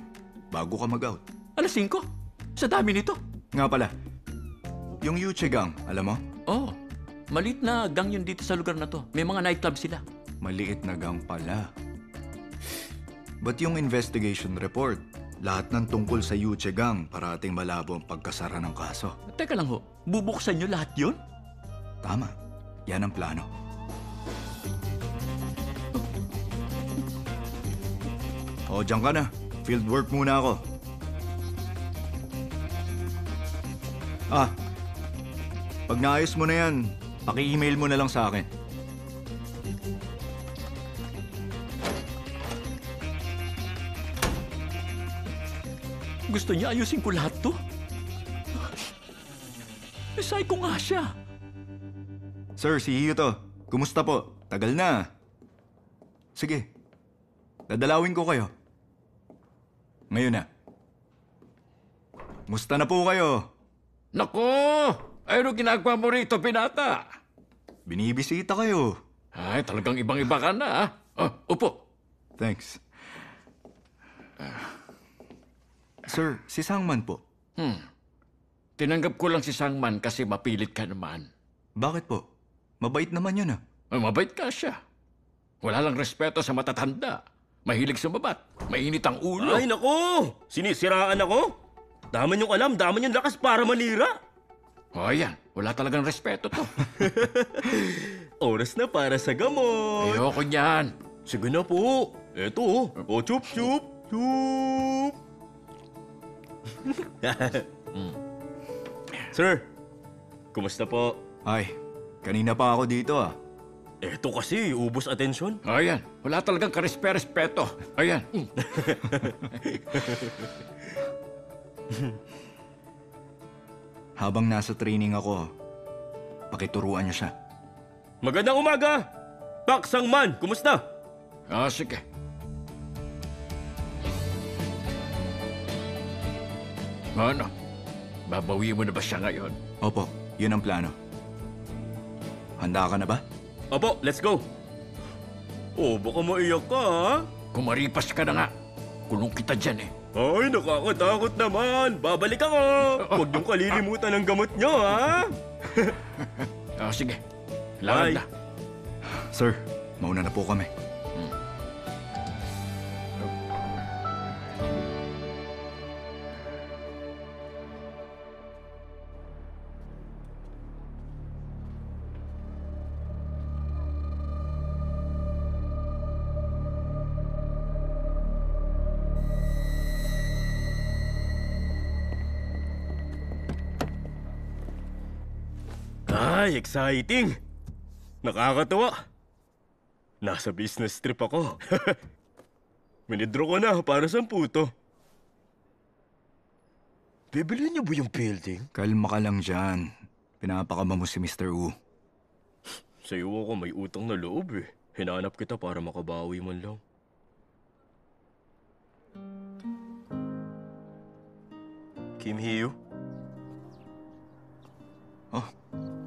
bago ka mag-out. Alas 5? Sa dami nito. Nga pala, yung Yuche Gang, alam mo? Oh, maliit na gang yun dito sa lugar na to. May mga nightclub sila. Maliit na gang pala. But yung investigation report, lahat ng tungkol sa Yuche Gang, parating malabo ang pagkasara ng kaso. Teka lang ho, bubuksan nyo lahat yun? Tama, yan ang plano. O, dyan ka na. Fieldwork muna ako. Pag naayos mo na yan, paki-email mo na lang sa akin. Gusto niya ayusin ko lahat to? Psycho nga siya. Sir, si Hiyo to. Kumusta po? Tagal na. Sige, dadalawin ko kayo. Ngayon na. Musta na po kayo? Nako! Ano ginagawa mo rito, Pinata? Binibisita kayo. Ay, talagang ibang-iba ka na, ah. Upo. Thanks. Sir, si Sangman po. Tinanggap ko lang si Sangman kasi mapilit ka naman. Bakit po? Mabait naman yun, ah. Mabait ka siya. Wala lang respeto sa matatanda. Mahilig sumabat. Mainit ang ulo. Ay, nako! Sinisiraan ako? Daman yung alam, daman yung lakas para manira. O, yan. Wala talagang respeto to. Oras na para sa gamot. Ayoko niyan. Sige na po. Eto, o chup chup. Chup. Sir, kumusta po? Ay, kanina pa ako dito, ah. Eto kasi, ubos atensyon. Ayan, wala talagang karespeto. Ayan. Habang nasa training ako, pakituruan niyo siya. Magandang umaga! Pak Sangman, kumusta? Sige. Ano? Babawi mo na ba siya ngayon? Opo, yun ang plano. Handa ka na ba? Opo, let's go. Oh, baka maiyak ka, ha? Kumaripas ka na nga. Kulong kita dyan eh. Ay, nakakatakot naman. Babalik ako. Huwag niyong kalilimutan ang gamot niyo, ha? Sige. Lakad na. Sir, mauna na po kami. Ay, exciting! Nakakatuwa. Nasa business trip ako. Minidro ko na para sa puto. Bibili niyo ba yung building? Kalma ka lang dyan. Pinapakama mo si Mr. Wu. Sa iyo ako may utang na loob eh. Hinanap kita para makabawi man lang. Kim Hyo?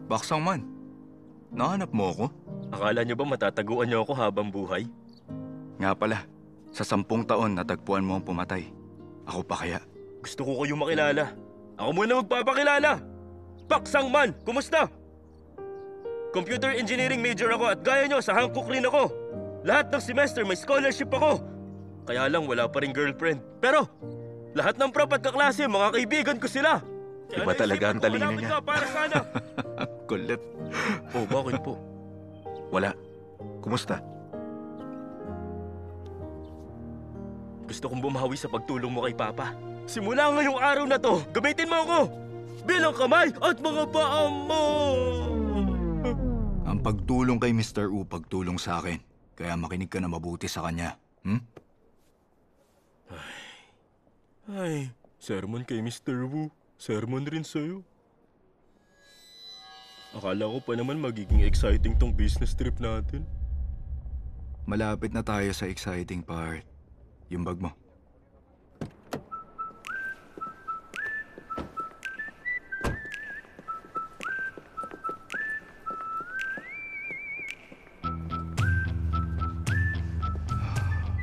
Baksang man. Nahanap mo ako? Akala niyo ba matataguan niyo ako habang buhay? Nga pala, sa 10 taon natagpuan mo ang pumatay. Ako pa kaya? Gusto ko kayong makilala. Ako muna magpapakilala. Baksang man, kumusta? Computer engineering major ako at gaya niyo sa Hankook rin ako. Lahat ng semester may scholarship ako. Kaya lang wala pa rin girlfriend. Pero lahat ng prop at kaklase, mga kaibigan ko sila. Iba talaga ang talino niya. Para sana. Kulit. Oh, bakit po? Wala. Kumusta? Gusto kong bumawi sa pagtulong mo kay Papa. Simula ngayong araw na to, gamitin mo ako bilang kamay at mga paa mo. Ang pagtulong kay Mr. Wu, pagtulong sa akin. Kaya makinig ka na mabuti sa kanya. Ay, sermon kay Mr. Wu. Sermon rin sa'yo. Akala ko pa naman magiging exciting tong business trip natin. Malapit na tayo sa exciting part. Yung bag mo.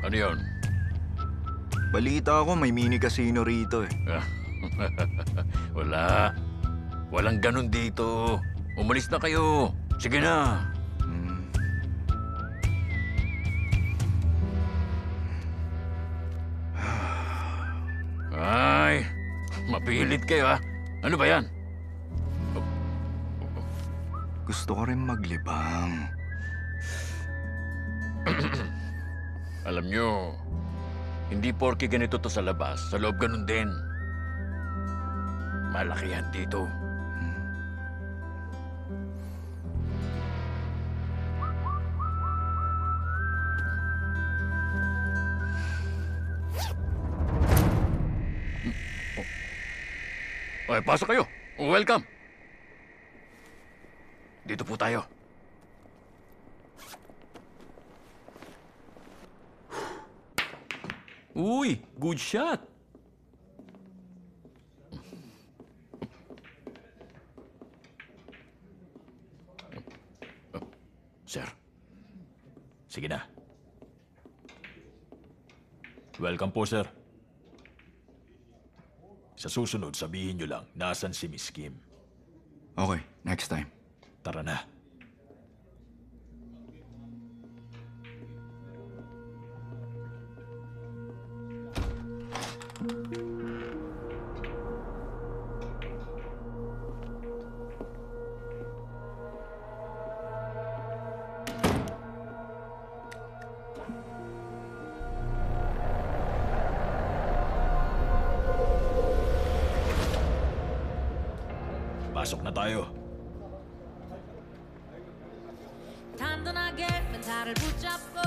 Ano yun? Balita ko may mini casino rito eh. Wala. Walang ganun dito. Umalis na kayo. Sige na. Ay, mapilit kayo ha. Ano ba yan? Gusto ko rin maglibang. Alam nyo, hindi porke ganito to sa labas, sa loob ganun din. Malaki yan dito. Ay, pasok kayo. Welcome. Dito po tayo. Uy, good shot. Sir. Sige na. Welcome po, sir. Sa susunod, sabihin nyo lang, nasan si Miss Kim. Okay, next time. Tara na. Pasok na tayo. 단단하게 멘탈을 붙잡고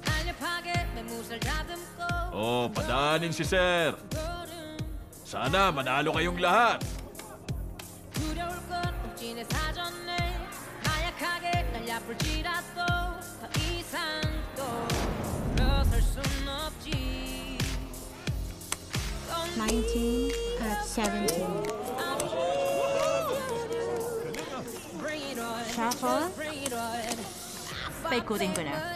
날렵하게 내 무술 다듬고 Oh, padaanin si sir. Sana manalo kayong lahat. 두려울 건 없지 내 사전에 나약하게 날 얕불지라도 더 이상 또 물러설 순 없지 19 at 17. Shuffle. Paikutin ko na.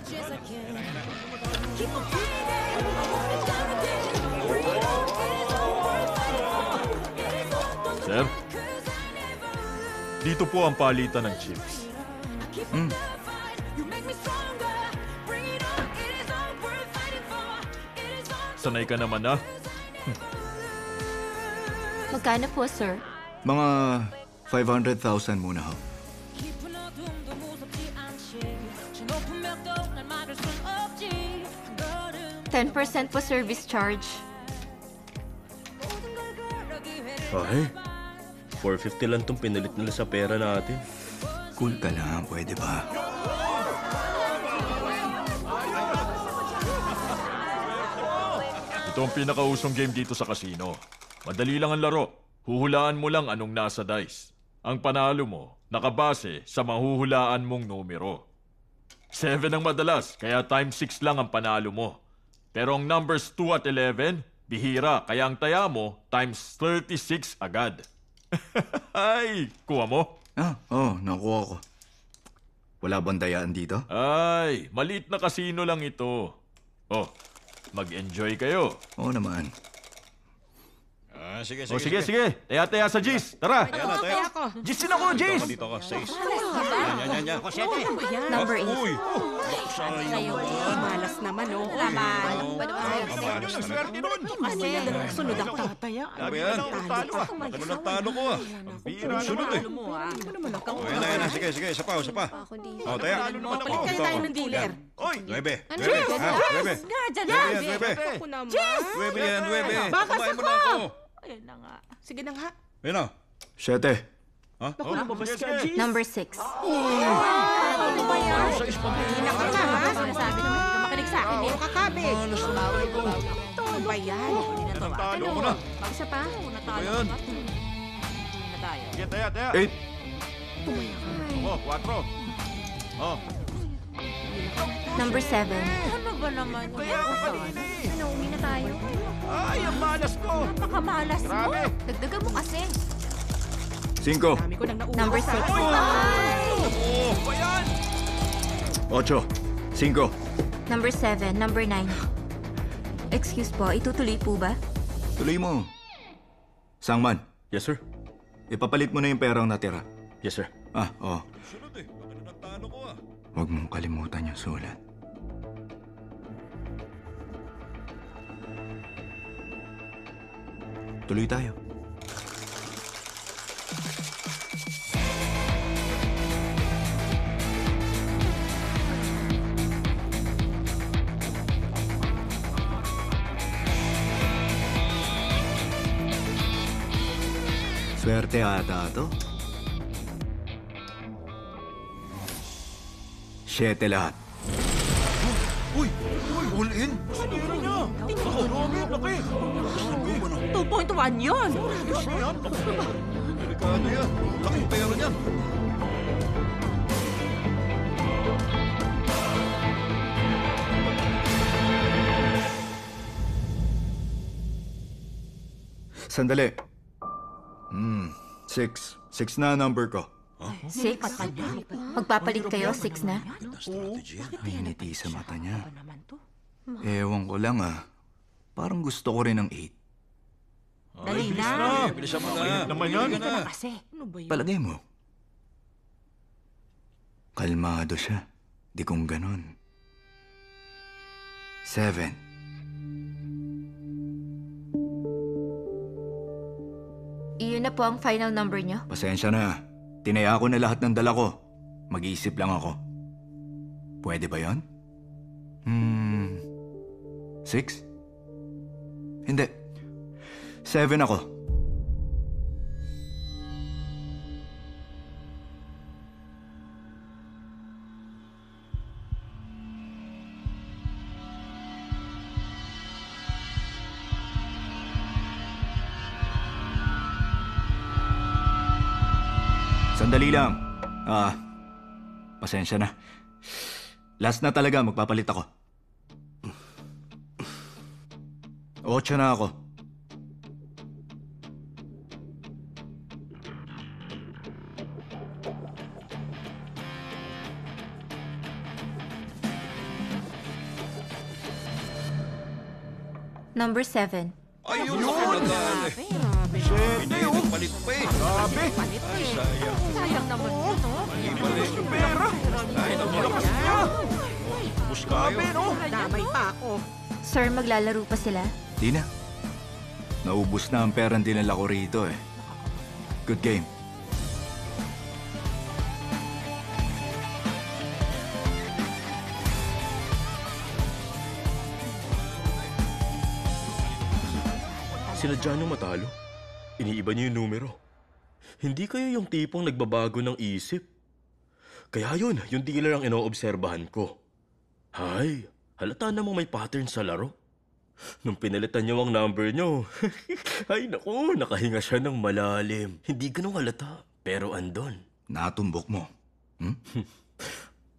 Sir, dito po ang palitan ng chips. Sanay ka naman ah. Magkano po, sir? Mga 500,000 muna ho. 10% po service charge. Ay, 450 lang tong pinalit nila sa pera natin. Cool ka lang, pwede ba? Ito ang pinakausong game dito sa casino. Madali lang ang laro. Huhulaan mo lang anong nasa dice. Ang panalo mo, nakabase sa mahuhulaan mong numero. 7 ang madalas, kaya times 6 lang ang panalo mo. Pero ang numbers 2 at 11, bihira, kaya ang taya mo, times 36 agad. Ay, kuha mo? Nakuha ko. Wala bang dayaan dito? Ay, maliit na casino lang ito. Oh, mag-enjoy kayo. Oo naman. Sige. Sige. Taya-taya sa G's. Tara. Taya. G's din ako, G's. Dito ka, 6. Yan. Number 8. Uy! Malas naman, oh. Laman. Swerte nun. Kasi sunod ako. Ano yan? Ganun ang talo ko ah. Ang bira sunod eh. Yan na. Sige. Isa pa. Oh, taya. Palit kayo tayo ng dealer. Oy! 9. 9. Nga, dyan yan. Nuebe. Ako naman. 9 yan. Bakas Kumain mo na ako. Ayan na nga. Sige na nga. Ayun na. 7. Ha? Number 6. Ano ba yan? Hina ka na, ha? Sinasabi naman, hindi ka makinig sa akin, eh. Kakabig. Ano ba yan? Talo ko na. Isa pa? Ayan. Sige, taya. 8. Oh, 4. Oh. Number 7. Ano ba naman yun? Nauwi na tayo. Ay, ang malas ko. Napakamalas mo. Grabe. Dagdagan mo kasi. 5. Dami ko nang nauwi. Number 6. Oh, ba yan? 8. 5. Number 7. Number 9. Excuse po, itutuloy po ba? Tuloy mo. Sangman, Yes, sir. ipapalit mo na yung perang natira. Yes, sir. Oo. Sunod eh. Baka na nagtalo ko ah. Huwag mong kalimutan yung sulat. Tuloy tayo. Swerte ata to. 7 lahat. Uy! All in! Ano niya? Ako, Robin, laki! 2.1 yun! Delikado yan. Laking pera niyan. Sandali. 6. 6 na number ko. 6? Magpapalit kayo, 6 na? Hiniti sa mata niya. Ewan ko lang Parang gusto ko rin ng 8. Dali na. Bilisan mo na. Naman yan. Hindi ka na kasi. Ano ba yun? Palagay mo. Kalmado siya. Di kong ganon. 7. Iyon na po ang final number nyo? Pasensya na. Tinaya ko na lahat ng dala ko. Mag-iisip lang ako. Pwede ba yon? 6? Hindi. 7 ako. Sandali lang. Pasensya na. Last na talaga, magpapalit ako. 8 na ako. Number 7. Ayun! Talaga. Hindi, palit pa eh. Grabe! Ay, sayang. Sayang naman yun, no? Mali. Pera! Kahit ang malakas niya. Bus kayo. Damay pa ako. Sir, maglalaro pa sila? Di na. Naubos na ang perang dinala ko rito eh. Good game. Sinadya nyo matalo. Iniiba niyo yung numero. Hindi kayo yung tipong nagbabago ng isip. Kaya yun, yung dealer ang inoobserbahan ko. Hay, halata namang may pattern sa laro. Nung pinalitan niyo ang number niyo, ay naku, nakahinga siya ng malalim. Hindi ganun halata, pero andon. Natumbok mo.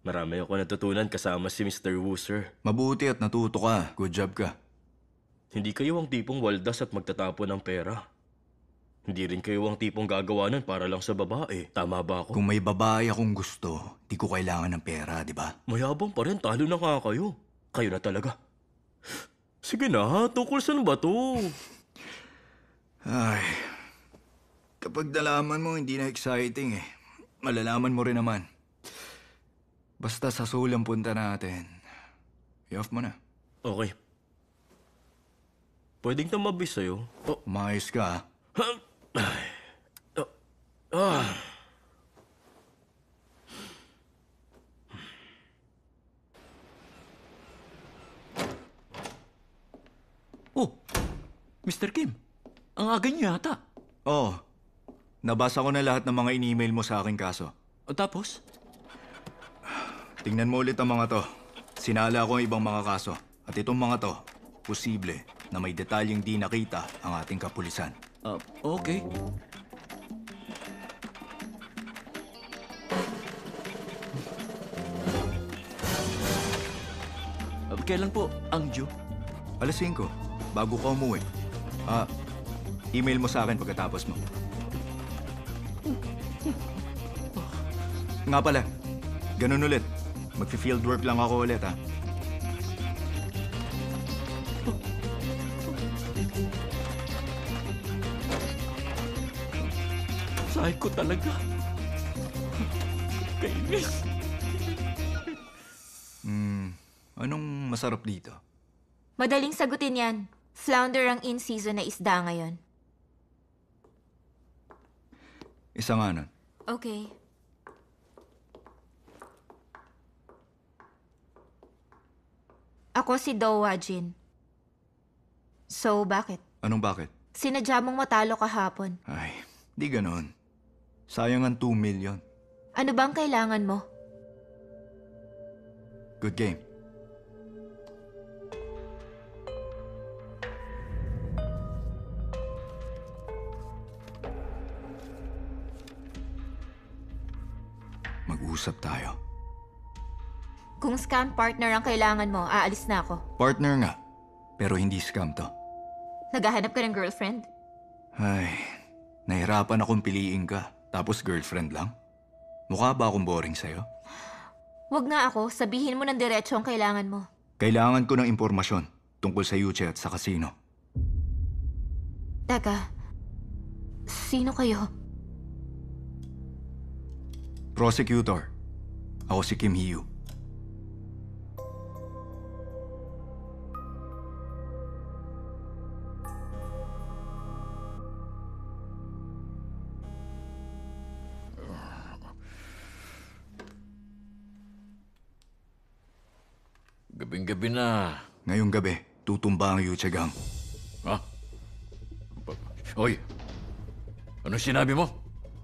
Marami ako natutunan kasama si Mr. Wu, sir. Mabuti at natuto ka. Good job ka. Hindi kayo ang tipong waldas at magtatapon ng pera. Hindi rin kayo ang tipong gagawa nun para lang sa babae. Tama ba ako? Kung may babae akong gusto, di ko kailangan ng pera, di ba? Mayabang pa rin, talo na nga kayo. Kayo na talaga. Sige na, tungkol saan ba to? Ay, kapag nalaman mo hindi na exciting eh. Malalaman mo rin naman. Basta sa sulang punta natin. I-off mo na. Okay. Pwedeng tamabis sa'yo. Oh. Umayos ka, ha? Oh, Mr. Kim. Ang aga niyo yata. Oo. Nabasa ko na lahat ng mga in-email mo sa aking kaso. O tapos? Tingnan mo ulit ang mga to. Sinala ko ang ibang mga kaso. At itong mga to, posible na may detalyeng di nakita ang ating kapulisan. Okay. Kailan po ang due? Alas 5, bago ka umuwi. Email mo sa akin pagkatapos mo. Nga pala, ganun ulit. Magfi-field work lang ako ulit, ha? pamasahe ko talaga. Kainis. Anong masarap dito? Madaling sagutin yan. Flounder ang in-season na isda ngayon. Isa nga nun. Okay. Ako si Do Wajin. So, bakit? Anong bakit? Sinadya mong matalo kahapon. Ay, di ganon. Sayang ang 2 million. Ano bang kailangan mo? Good game. Mag-usap tayo. Kung scam partner ang kailangan mo, aalis na ako. Partner nga, pero hindi scam to. Naghahanap ka ng girlfriend? Ay, nahirapan akong piliin ka. Tapos girlfriend lang? Mukha ba akong boring sa'yo? Wag nga ako, sabihin mo ng diretso ang kailangan mo. Kailangan ko ng impormasyon tungkol sa Yuche at sa casino. Teka, sino kayo? Prosecutor. Ako si Kim Hee-yu. Gabing-gabi na. Ngayong gabi, tutumba ang Yuche Gang. Ha? Hoy, anong sinabi mo?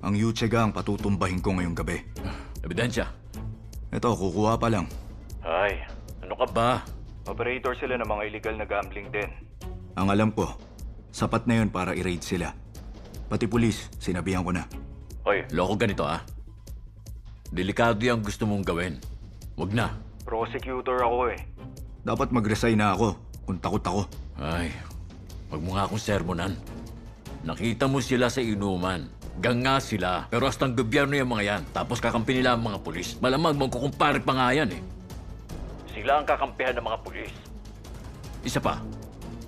Ang Yuche Gang patutumbahin ko ngayong gabi. Ebidensya. Ito, kukuha pa lang. Ay, ano ka ba? Operator sila ng mga illegal na gambling din. Ang alam ko, sapat na yun para i-raid sila. Pati pulis, sinabihan ko na. Hoy, loko ganito Delikado yung gusto mong gawin. Wag na. Prosecutor ako eh. Dapat mag-resign na ako kung takot ako. Ay, wag mo nga akong sermonan. Nakita mo sila sa inuman. Ganga sila. Pero hasta ang gobyerno yung mga yan. Tapos kakampi nila ang mga pulis. Malamang magkukumpare pa nga yan eh. Sila ang kakampihan ng mga pulis. Isa pa,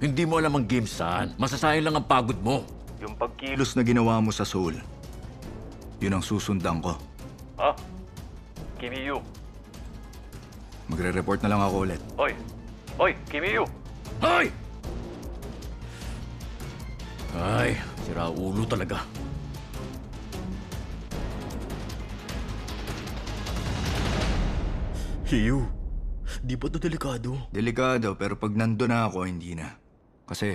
hindi mo alam ang game saan. Masasayang lang ang pagod mo. Yung pagkilos na ginawa mo sa Seoul, yun ang susundan ko. Ha? Kim Hee-yu. Magre-report na lang ako ulit. Hoy! Hoy! Kim Hee-yu! Hoy! Ay, sira ulo talaga. Hiyu, di ba ito delikado? Delikado, pero pag nandun na ako, hindi na. Kasi,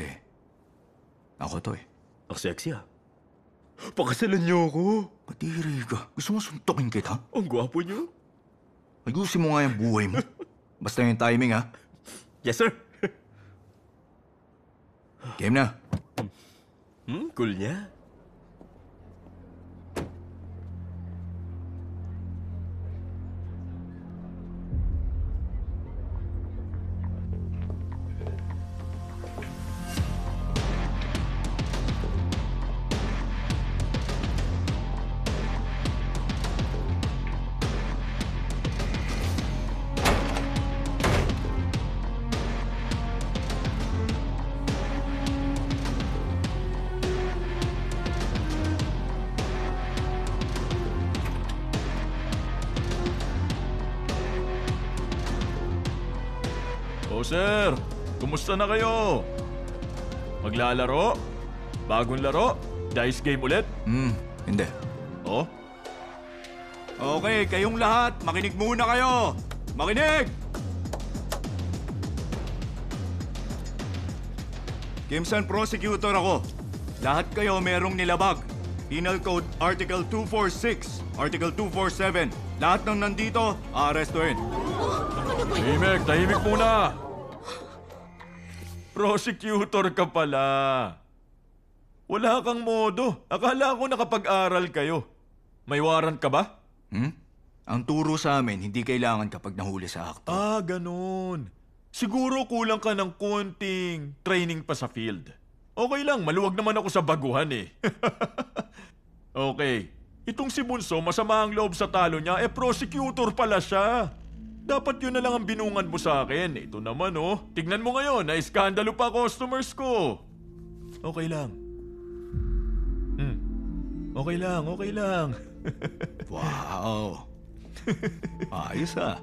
ako to eh. Ang sexy Pakasalan niyo ako. Kadiri ka. Gusto mo suntokin kita? Ang gwapo niyo. Ayusin mo nga yung buhay mo. Basta yung timing, ha? Yes, sir. Game na. Cool niya. O sir, kumusta na kayo? Maglalaro? Bagong laro? Dice game ulit? Hindi. Oh? Okay, kayong lahat, makinig muna kayo! Makinig! Kimsan Prosecutor ako. Lahat kayo merong nilabag. Penal Code Article 246, Article 247. Lahat ng nandito, aarestuhin. Tahimik muna! Prosecutor ka pala. Wala kang modo. Akala ko nakapag-aral kayo. May warrant ka ba? Ang turo sa amin, hindi kailangan kapag nahuli sa akto. Ah, ganun. Siguro kulang ka ng konting training pa sa field. Okay lang, maluwag naman ako sa baguhan eh. Okay, itong si Bunso, masama ang loob sa talo niya, prosecutor pala siya. Dapat yun na lang ang binungan mo sa akin. Ito naman tignan mo ngayon, na-iskandalo pa customers ko. Okay lang. Okay lang, okay lang. Wow. Ayos ah.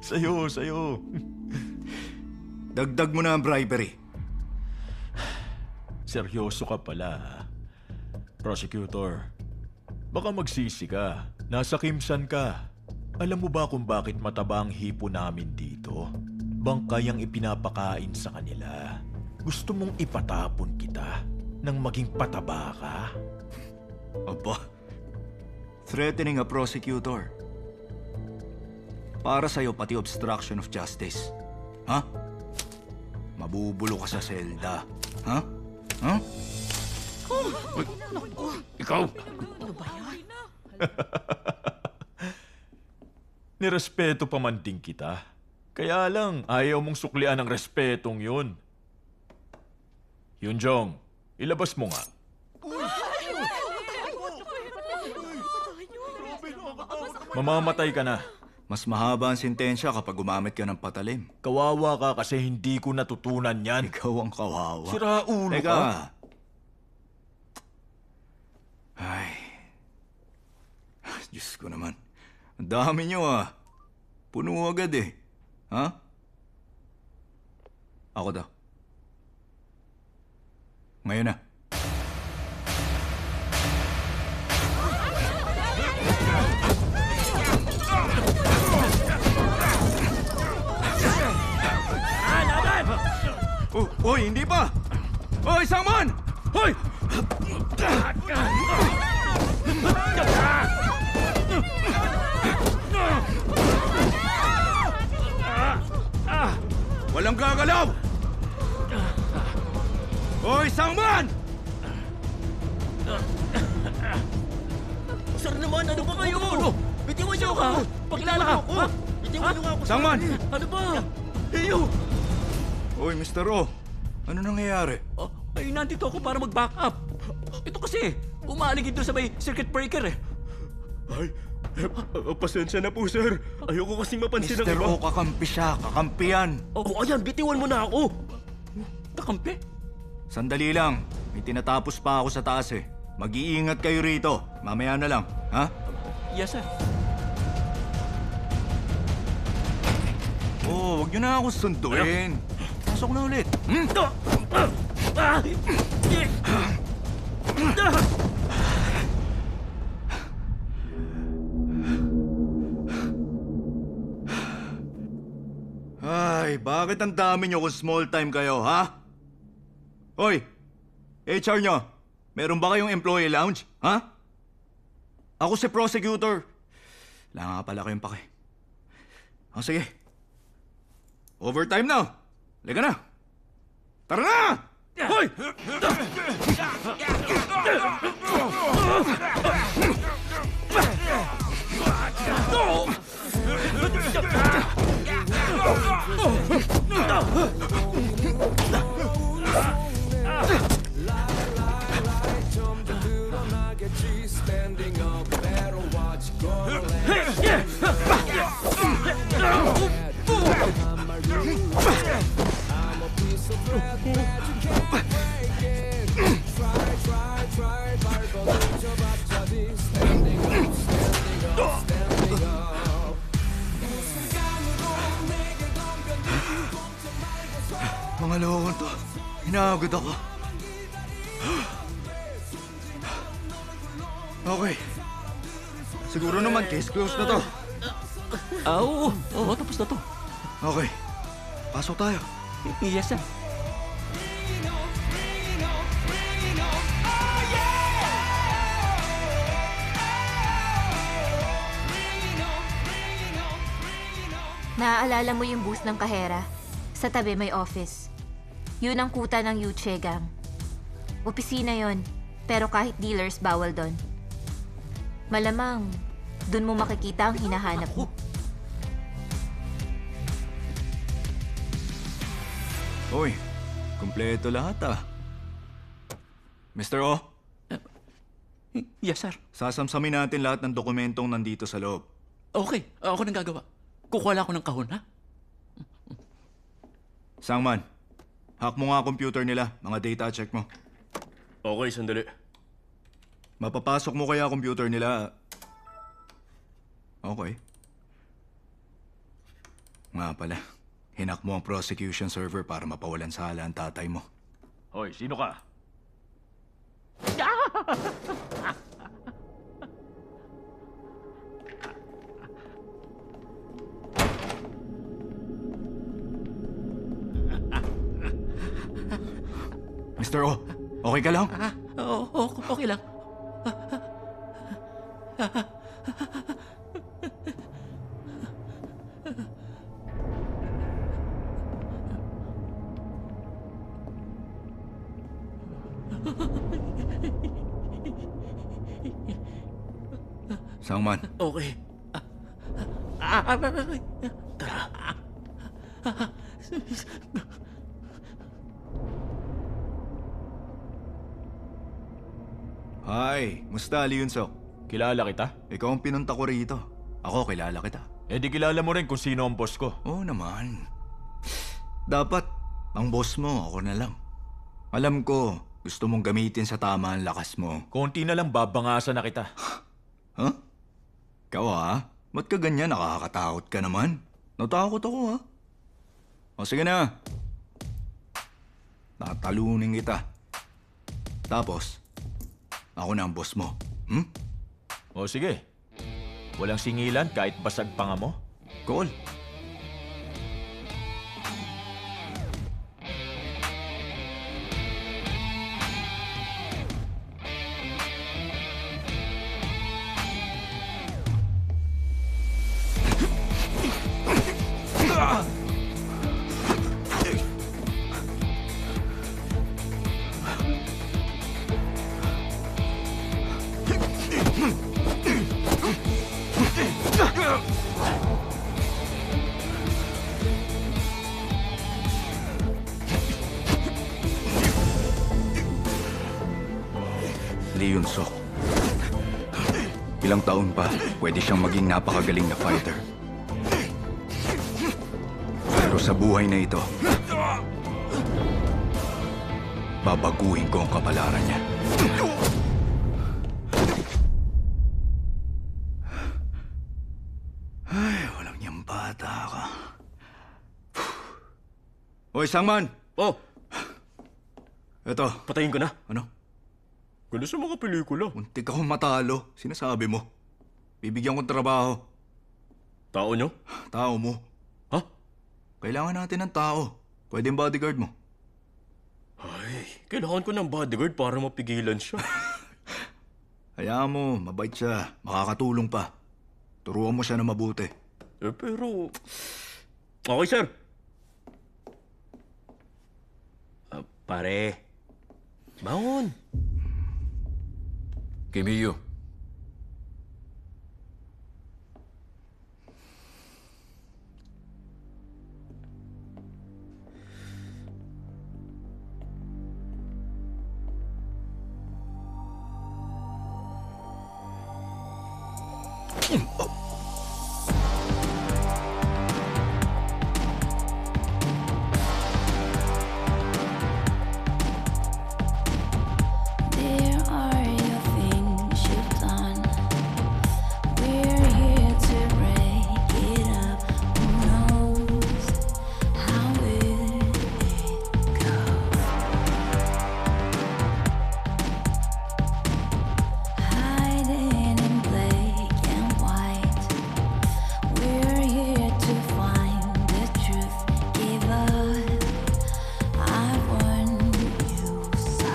Sa'yo, sa'yo. Dagdag mo na ang bribery. Seryoso ka pala. Prosecutor, baka magsisi ka. Nasa Kimsan ka. Alam mo ba kung bakit mataba ang hipo namin dito? Bangkay ang ipinapakain sa kanila. Gusto mong ipatapon kita nang maging pataba ka? Aba, threatening a prosecutor. Para sa'yo pati obstruction of justice. Ha? Mabubulo ka sa selda. Ha? Ha? Ikaw? Nirespeto pa man din kita. Kaya lang, ayaw mong suklian ang respetong yun. Yun, Jong. Ilabas mo nga. Mamamatay ka na. Mas mahaba ang sentensya kapag gumamit ka ng patalim. Kawawa ka kasi hindi ko natutunan yan. Ikaw ang kawawa. Sira ulo Teka. ka. Ay. Diyos ko naman. Ang dami niyo ah. Puno agad eh. Ha? Ako daw. Ngayon na. Hoy, hindi pa! Hoy, Sangman! Hoy! Walang gagalaw! Hoy, Sangman! Sir naman, ano ba kayo? Bitiwan niyo ako! Pakilala ka! Bitiwan niyo ako! Sangman! Ano ba? Iyo! Hoy, Mr. O. Ano nangyayari? Ay, nandito ako para mag-back up. Ito kasi, umaaligid doon sa may circuit breaker eh. Ay, pasensya na po, sir. Ayoko kasing mapansin ng Mr. iba. O, kakampi siya. Kakampi yan. Ayan, bitiwan mo na ako. Kakampi? Sandali lang. May tinatapos pa ako sa taas eh. Mag-iingat kayo rito. Mamaya na lang, ha? Yes, sir. Oh, wag niyo na ako sunduin. Pasok na ulit. Ay, bakit ang dami niyo kung small time kayo, ha? Hoy, HR niyo, meron ba kayong employee lounge, ha? Ako si prosecutor. Wala nga pala kayong pake. Sige. Overtime na! Liga na! Tara na! Hoy! Mga lokon to. Hinagod ako. Okay. Siguro naman case closed na to. Oo, tapos na to. Okay. Pasok tayo. Yes, sir. Naaalala mo yung booth ng kahera? Sa tabi may office. Yun ang kuta ng Yuche Gang. Opisina yon, pero kahit dealers bawal doon. Malamang, doon mo makikita ang hinahanap mo. Hoy, kumpleto lahat ah. Mr. O? Yes, sir. Sasamsamin natin lahat ng dokumentong nandito sa loob. Okay, ako nang gagawa. Kukuha lang ako ng kahon, ha? Sangman, hack mo nga computer nila. Mga data check mo. Okay, sandali. Mapapasok mo kaya computer nila? Okay. Nga pala, hinak mo ang prosecution server para mapawalan sa hala ang tatay mo. Hoy, sino ka? Mr. O, okay ka lang? Okay lang. Sangman, Okay. Tara. hi, musta Liunsok? Kilala kita? Ikaw ang pinunta ko rito. Ako, kilala kita. Eh di kilala mo rin kung sino ang boss ko. Oo naman. Dapat, ang boss mo, ako na lang. Alam ko, gusto mong gamitin sa tama ang lakas mo. Konti na lang babangasan na kita. Huh? Ikaw ha? Ba't ka ganyan? Nakakatakot ka naman. Natakot ako ha? O sige na. Tatalunin kita. Tapos, ako na ang boss mo. O sige. Walang singilan kahit basag panga mo? Cool. Liunsok. Ilang taon pa, pwede siyang maging napakagaling na fighter. Pero sa buhay na ito, babaguhin ko ang kapalaran niya. Ay, walang niyang bata ka. Hoy, Sangman! Oh! Eto. Patayin ko na. Ano? Ganda sa mga pelikula. Muntik akong matalo. Sinasabi mo. Bibigyan kong trabaho. Tao nyo? Tao mo. Ha? Kailangan natin ng tao. Pwede yung bodyguard mo. Ay, kailangan ko ng bodyguard para mapigilan siya. Hayaan mo, mabait siya. Makakatulong pa. Turuan mo siya na mabuti. Pero... Okay, sir. Pare. Bangon. Kimiyo. There are your things you've done. We're here to break it up. Who knows how will it go? Hiding in black and white. We're here to find the truth. Give up. I won you so.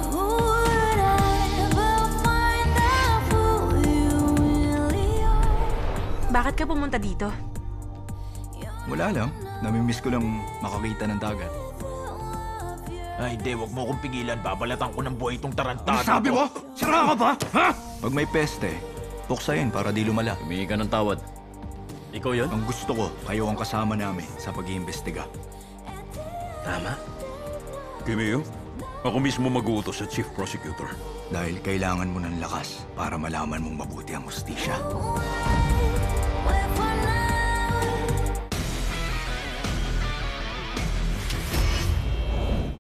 Would I ever find out who you really are? Bakit ka pumunta dito? Wala lang. Namimiss ko lang makakita ng dagat. Ay, hindi. Huwag mo akong pigilan. Babalatan ko ng buhay itong tarantado. Sabi mo? Sira ka ba? Ha? Pag may peste, puksain para di lumala. Humingi ka ng tawad. Ikaw yun? Ang gusto ko, kayo ang kasama namin sa pag-iimbestiga. Tama. Kimiyo, ako mismo mag-uutos sa Chief Prosecutor. Dahil kailangan mo ng lakas para malaman mong mabuti ang hustisya.